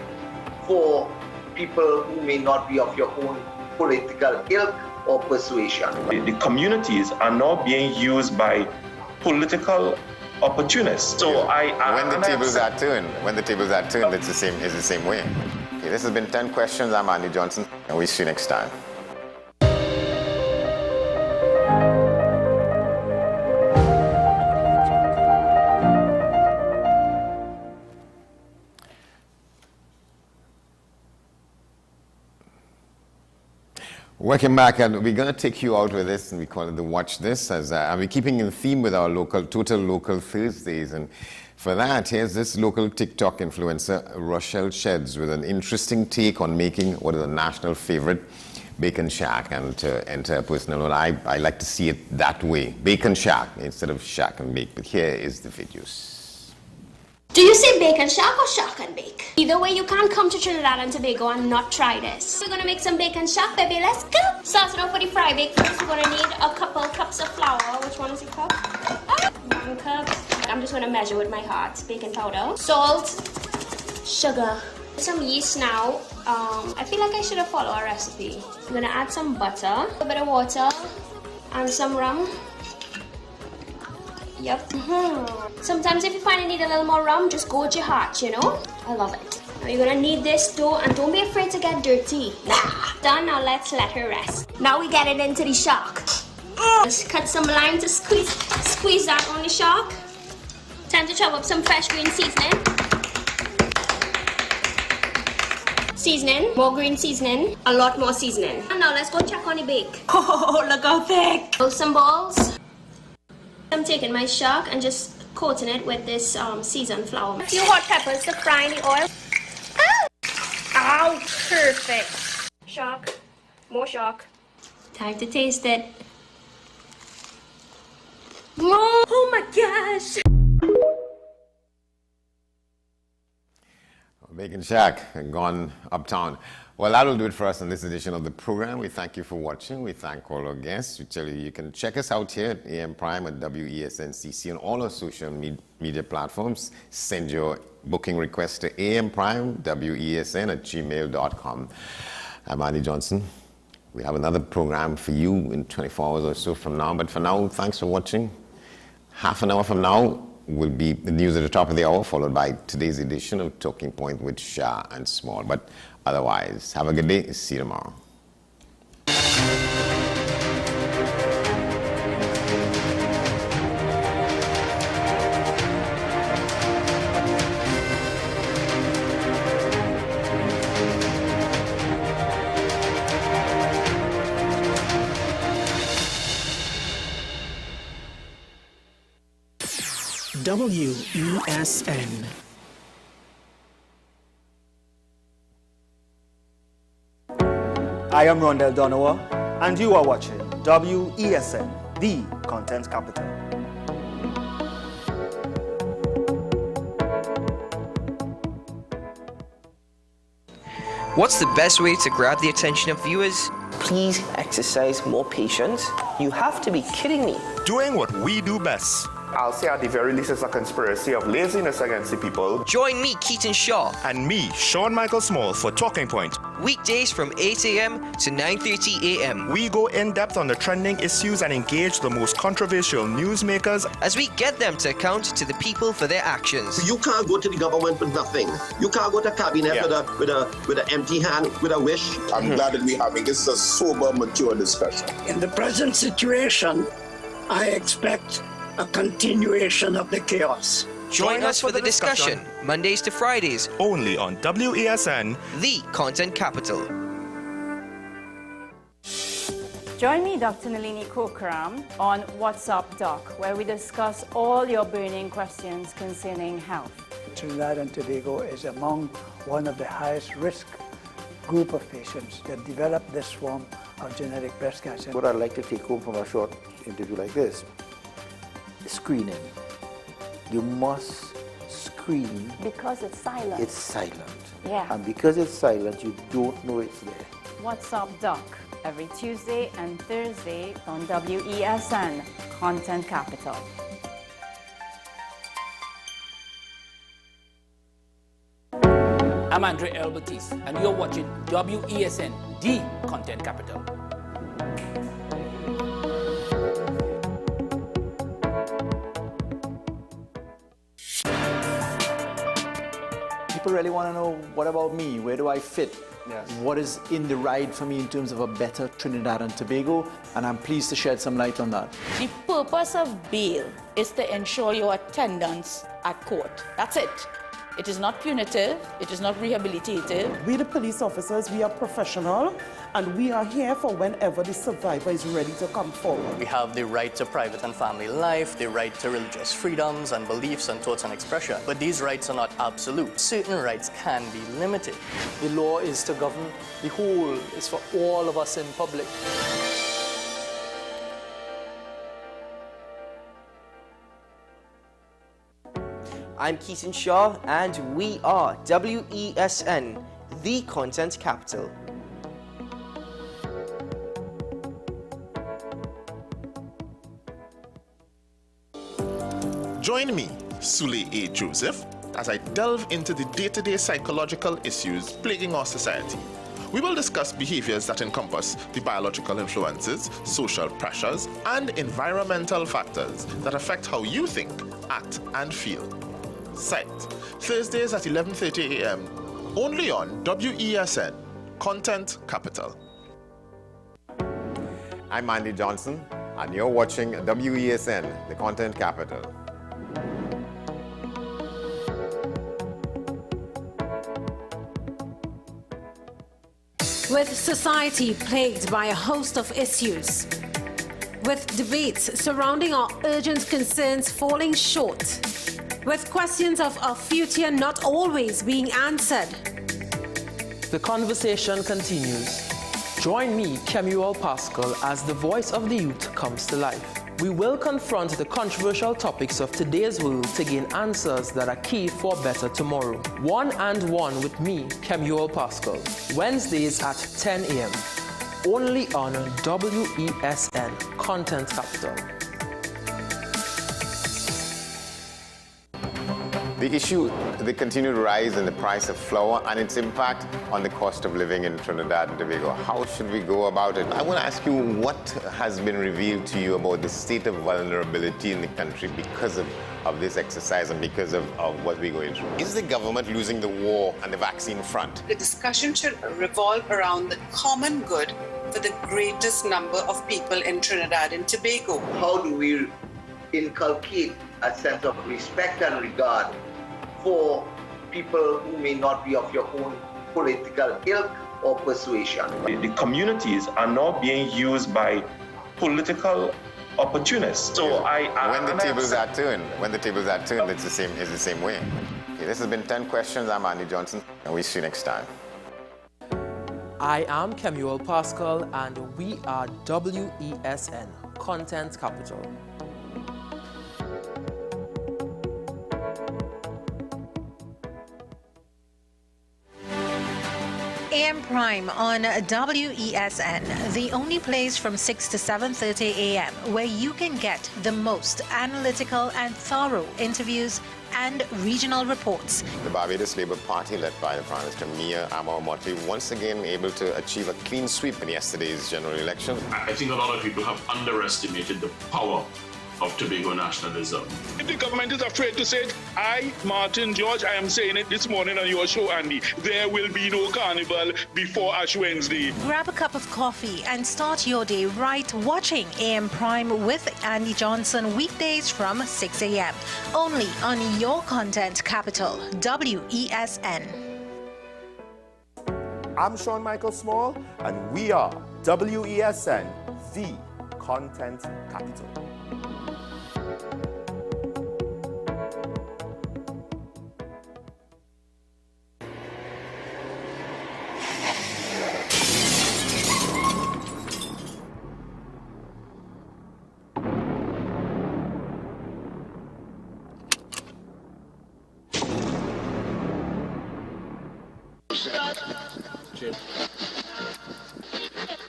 for people who may not be of your own political ilk or persuasion? The communities are now being used by political opportunists. So when the tables are turned, it's the same way. Okay, this has been 10 questions. I'm Andy Johnson, and we'll see you next time. Welcome back, and we're going to take you out with this, and we call it the Watch This, as we're keeping in theme with our Total Local Thursdays, and for that, here's this local TikTok influencer, Rochelle Sheds, with an interesting take on making what is a national favorite, Bacon Shack. And to enter a personal note, I like to see it that way, Bacon Shack, instead of Shack and Bake. But here is the videos. Do you say bacon shack or shack and bake? Either way, you can't come to Trinidad and Tobago and not try this. We're gonna make some bacon shack, baby. Let's go. Starting off with the fry bake first, we're gonna need a couple cups of flour. Which one is it cup? 1 cup. I'm just gonna measure with my heart. Baking powder, salt, sugar, some yeast now. I feel like I should have followed a recipe. I'm gonna add some butter, a little bit of water, and some rum. Yep. Sometimes if you find you need a little more rum, just go with your heart, you know? I love it. Now you're gonna knead this dough, and don't be afraid to get dirty. Done, now let's let her rest. Now we get it into the shack. Just cut some lime to squeeze that on the shack. Time to chop up some fresh green seasoning. More green seasoning, a lot more seasoning. And now let's go check on the bake. Oh, look how thick. Some balls. I'm taking my shack and just coating it with this seasoned flour. A few hot peppers to fry in the oil. Ow! Ow! Perfect. Shack. More shack. Time to taste it. Oh my gosh! Bacon Shack, gone uptown. Well, that'll do it for us in this edition of the program. We thank you for watching. We thank all our guests. We tell you can check us out here at AM Prime at WESNCC on all our social media platforms. Send your booking request to amprime.wesn@gmail.com. I'm Andy Johnson. We have another program for you in 24 hours or so from now. But for now, thanks for watching. Half an hour from now will be the news at the top of the hour, followed by today's edition of Talking Point with Shah and Small. But otherwise, have a good day. See you tomorrow. WESN. I am Rondell Donowa, and you are watching WESN, the content capital. What's the best way to grab the attention of viewers? Please exercise more patience. You have to be kidding me. Doing what we do best. I'll say at the very least it's a conspiracy of laziness against the people. Join me, Keaton Shaw. And me, Sean Michael Small, for Talking Point. Weekdays from 8 a.m. to 9:30 a.m. We go in-depth on the trending issues and engage the most controversial newsmakers as we get them to account to the people for their actions. You can't go to the government with nothing. You can't go to cabinet with an empty hand, with a wish. I'm glad that we're having this a sober, mature discussion. In the present situation, I expect a continuation of the chaos. Join us for the discussion, Mondays to Fridays, only on WESN, the content capital. Join me, Dr. Nalini Kokram, on What's Up Doc, where we discuss all your burning questions concerning health. Trinidad and Tobago is among one of the highest risk group of patients that develop this form of genetic breast cancer. What I'd like to take home from a short interview like this is screening. You must screen. Because it's silent. It's silent. Yeah. And because it's silent, you don't know it's there. What's Up Doc, every Tuesday and Thursday on WESN, Content Capital. I'm Andre Elbertis, and you're watching WESN, the Content Capital. People really want to know, what about me? Where do I fit? Yes. What is in the ride for me in terms of a better Trinidad and Tobago? And I'm pleased to shed some light on that. The purpose of bail is to ensure your attendance at court. That's it. It is not punitive, it is not rehabilitative. We, the police officers, we are professional, and we are here for whenever the survivor is ready to come forward. We have the right to private and family life, the right to religious freedoms and beliefs and thoughts and expression. But these rights are not absolute. Certain rights can be limited. The law is to govern the whole, it's for all of us in public. I'm Keaton Shaw, and we are WESN, the Content Capital. Join me, Sule A. Joseph, as I delve into the day-to-day psychological issues plaguing our society. We will discuss behaviors that encompass the biological influences, social pressures, and environmental factors that affect how you think, act, and feel. Sight, Thursdays at 11:30 a.m., only on WESN, Content Capital. I'm Andy Johnson, and you're watching WESN, the Content Capital. With society plagued by a host of issues, with debates surrounding our urgent concerns falling short, with questions of our future not always being answered. The conversation continues. Join me, Kemuel Pascal, as the voice of the youth comes to life. We will confront the controversial topics of today's world to gain answers that are key for a better tomorrow. One and One with me, Kemuel Pascal. Wednesdays at 10 a.m. Only on WESN, Content Capital. The issue, the continued rise in the price of flour and its impact on the cost of living in Trinidad and Tobago. How should we go about it? I want to ask you, what has been revealed to you about the state of vulnerability in the country because of this exercise and because of what we're going through? Is the government losing the war on the vaccine front? The discussion should revolve around the common good for the greatest number of people in Trinidad and Tobago. How do we inculcate a sense of respect and regard for people who may not be of your own political ilk or persuasion? The communities are now being used by political opportunists. So when the tables are turned, it's the same way. Okay, this has been 10 questions. I'm Andy Johnson, and we'll see you next time. I am Kemuel Pascal, and we are WESN, Content Capital. AM Prime on WESN, the only place from 6 to 7:30 a.m. where you can get the most analytical and thorough interviews and regional reports. The Barbados Labour Party, led by the Prime Minister Mia Amor-Motley, once again able to achieve a clean sweep in yesterday's general election. I think a lot of people have underestimated the power of Tobago nationalism. If the government is afraid to say it, I, Martin George, I am saying it this morning on your show, Andy. There will be no carnival before Ash Wednesday. Grab a cup of coffee and start your day right watching AM Prime with Andy Johnson weekdays from 6 a.m. Only on your Content Capital, WESN. I'm Sean Michael Small, and we are WESN, the content capital.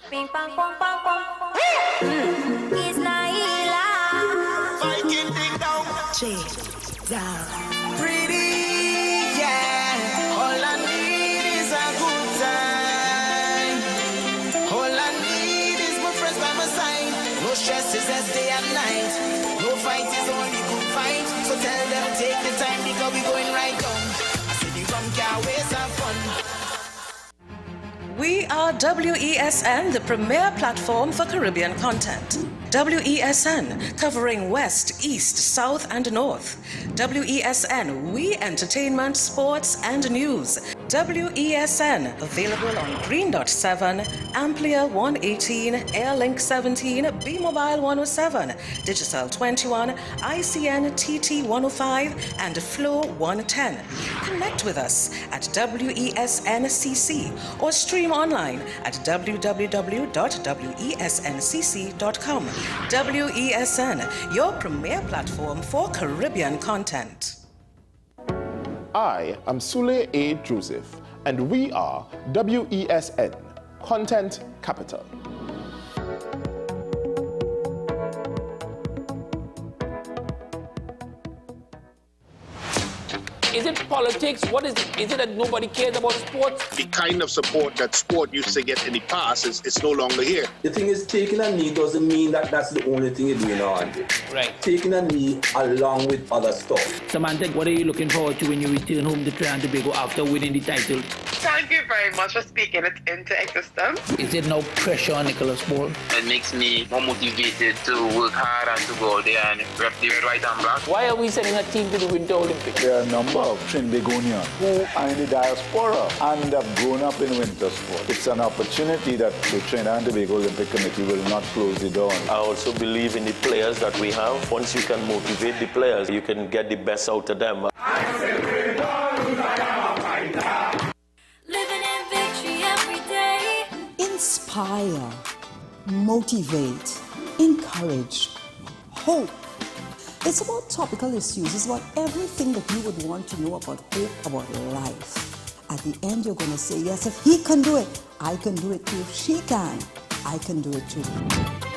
Ping pong pong pong pong. Isla. Viking ding dong. Down. Pretty, yeah. All I need is a good time. All I need is my friends by my side. No stresses as day and night. No fight is only good fight. So tell them take the time because we going right down. I said the rum can't waste our fun. We are WESN, the premier platform for Caribbean content. WESN, covering West, East, South, and North. WESN, we entertainment, sports, and news. WESN, available on Greendot 7, Amplia 118, Airlink 17, Bmobile 107, Digicel 21, ICNTT 105, and Flow 110. Connect with us at WESNCC or stream online at www.wesncc.com. WESN, your premier platform for Caribbean content. I am Sule A. Joseph, and we are WESN, Content Capital. Is it politics? What is it? Is it that nobody cares about sports? The kind of support that sport used to get in the past is no longer here. The thing is, taking a knee doesn't mean that that's the only thing you're doing on it. Right. Taking a knee along with other stuff. Samantha, what are you looking forward to when you return home to Trinidad and Tobago after winning the title? Thank you very much for speaking it into existence. Is it no pressure on Nicholas Paul? It makes me more motivated to work hard and to go out there and rep the white and black. Why are we sending a team to the Winter Olympics? There are a number of Trinbagonians who are in the diaspora and have grown up in winter sport. It's an opportunity that the Trinidad and Tobago Olympic Committee will not close the door on. I also believe in the players that we have. Once you can motivate the players, you can get the best out of them. Living in victory every day. Inspire, motivate, encourage, hope. It's about topical issues. It's about everything that you would want to know about hope, about life. At the end, you're going to say, yes, if he can do it, I can do it too. If she can, I can do it too. No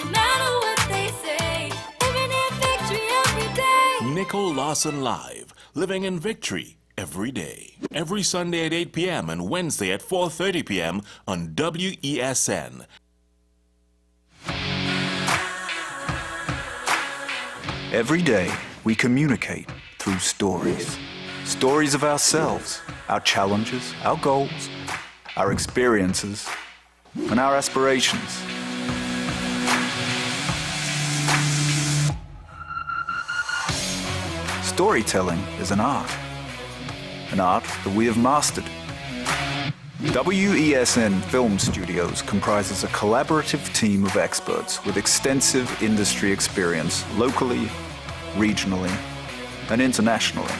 matter what they say, living in victory every day. Nicole Lawson Live, living in victory every day. Every Sunday at 8 p.m. and Wednesday at 4:30 p.m. on WESN. Every day, we communicate through stories. Stories of ourselves, our challenges, our goals, our experiences, and our aspirations. Storytelling is an art that we have mastered. WESN Film Studios comprises a collaborative team of experts with extensive industry experience locally, regionally, and internationally.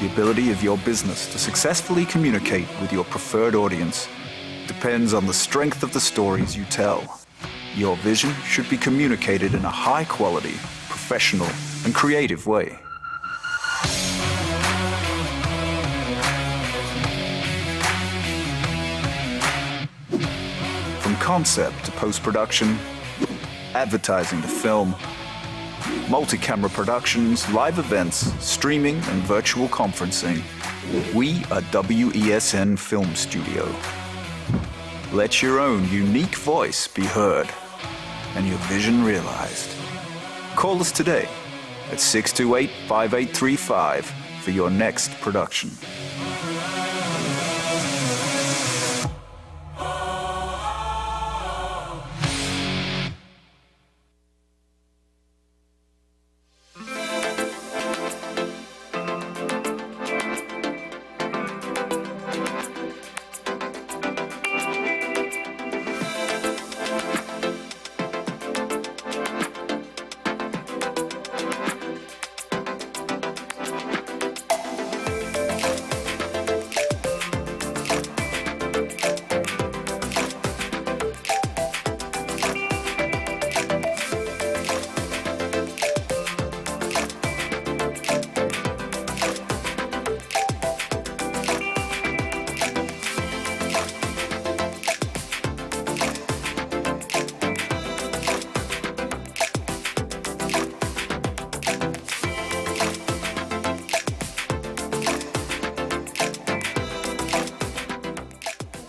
The ability of your business to successfully communicate with your preferred audience depends on the strength of the stories you tell. Your vision should be communicated in a high-quality, professional, and creative way. From concept to post-production, advertising to film, multi-camera productions, live events, streaming, and virtual conferencing, we are WESN Film Studio. Let your own unique voice be heard and your vision realized. Call us today at 628-5835 for your next production.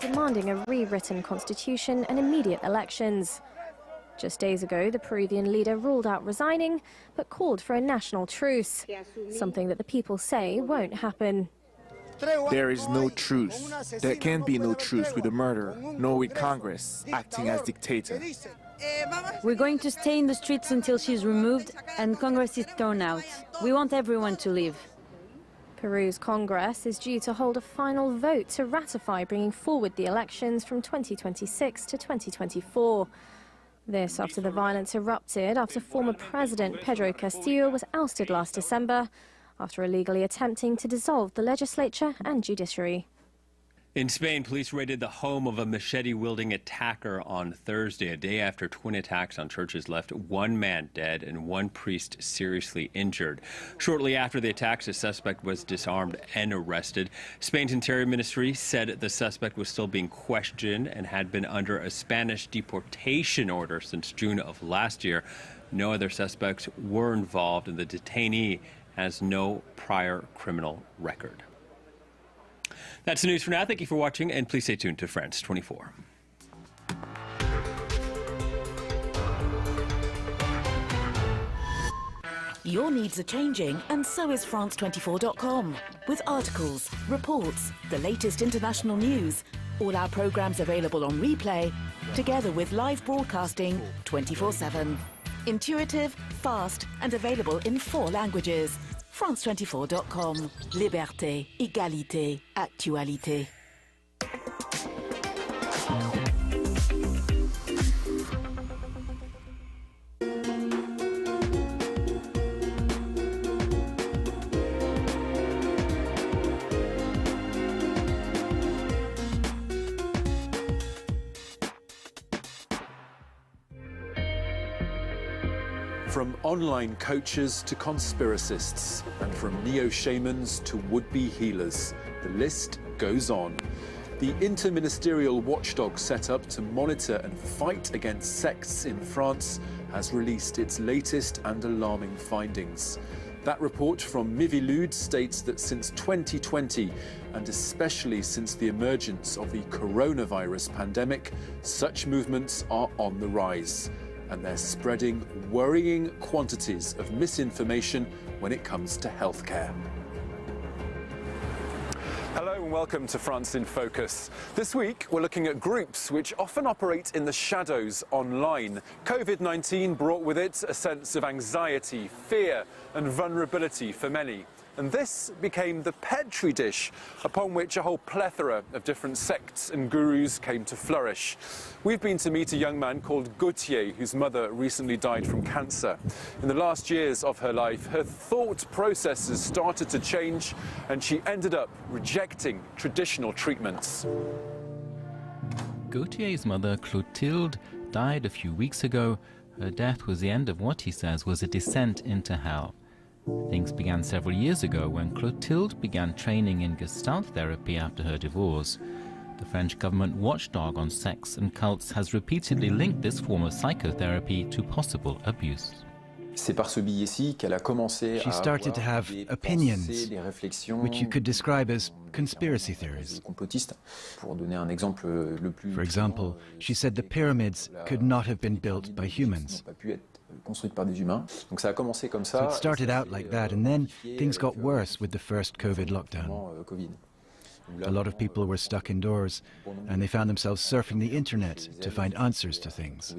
demanding a rewritten constitution and immediate elections. Just days ago, the Peruvian leader ruled out resigning, but called for a national truce, something that the people say won't happen. There is no truce. There can be no truce with the murderer, nor with Congress acting as dictator. We're going to stay in the streets until she's removed and Congress is thrown out. We want everyone to leave. Peru's Congress is due to hold a final vote to ratify bringing forward the elections from 2026 to 2024. This after the violence erupted after former President Pedro Castillo was ousted last December after illegally attempting to dissolve the legislature and judiciary. In Spain, police raided the home of a machete-wielding attacker on Thursday, a day after twin attacks on churches left one man dead and one priest seriously injured. Shortly after the attacks, a suspect was disarmed and arrested. Spain's Interior Ministry said the suspect was still being questioned and had been under a Spanish deportation order since June of last year. No other suspects were involved, and the detainee has no prior criminal record. That's the news for now. Thank you for watching, and please stay tuned to France 24. Your needs are changing, and so is France24.com. With articles, reports, the latest international news, all our programs available on replay, together with live broadcasting 24/7. Intuitive, fast, and available in 4 languages. France24.com. Liberté, égalité, actualité. From online coaches to conspiracists, and from neo-shamans to would-be healers, the list goes on. The interministerial watchdog set up to monitor and fight against sects in France has released its latest and alarming findings. That report from Miviludes states that since 2020, and especially since the emergence of the coronavirus pandemic, such movements are on the rise. And they're spreading worrying quantities of misinformation when it comes to healthcare. Hello and welcome to France in Focus. This week we're looking at groups which often operate in the shadows online. COVID-19 brought with it a sense of anxiety, fear and vulnerability for many. And this became the petri dish upon which a whole plethora of different sects and gurus came to flourish. We've been to meet a young man called Gauthier, whose mother recently died from cancer. In the last years of her life, her thought processes started to change, and she ended up rejecting traditional treatments. Gauthier's mother, Clotilde, died a few weeks ago. Her death was the end of what he says was a descent into hell. Things began several years ago when Clotilde began training in Gestalt therapy after her divorce. The French government watchdog on sects and cults has repeatedly linked this form of psychotherapy to possible abuse. She started to have opinions, which you could describe as conspiracy theories. For example, she said the pyramids could not have been built by humans. So it started out like that, and then things got worse with the first COVID lockdown. A lot of people were stuck indoors, and they found themselves surfing the internet to find answers to things.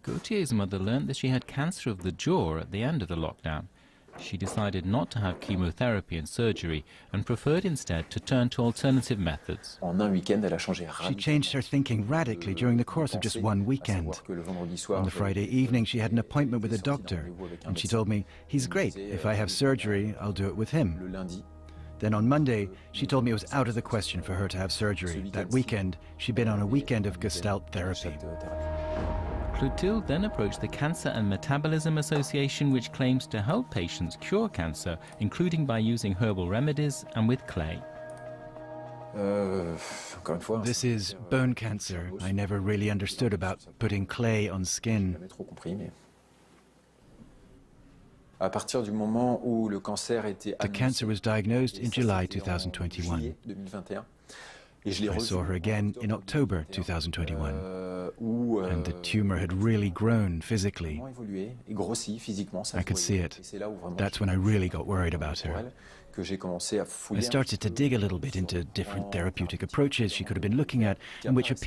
Gautier's mother learned that she had cancer of the jaw at the end of the lockdown. She decided not to have chemotherapy and surgery and preferred instead to turn to alternative methods. She changed her thinking radically during the course of just one weekend. On the Friday evening, she had an appointment with a doctor, and she told me, "He's great. If I have surgery, I'll do it with him." Then on Monday, she told me it was out of the question for her to have surgery. That weekend, she'd been on a weekend of Gestalt therapy. Clotilde then approached the Cancer and Metabolism Association, which claims to help patients cure cancer, including by using herbal remedies and with clay. This is bone cancer. I never really understood about putting clay on skin. The cancer was diagnosed in July 2021. I saw her again in October 2021, and the tumor had really grown physically. I could see it. That's when I really got worried about her. I started to dig a little bit into different therapeutic approaches she could have been looking at and which appeared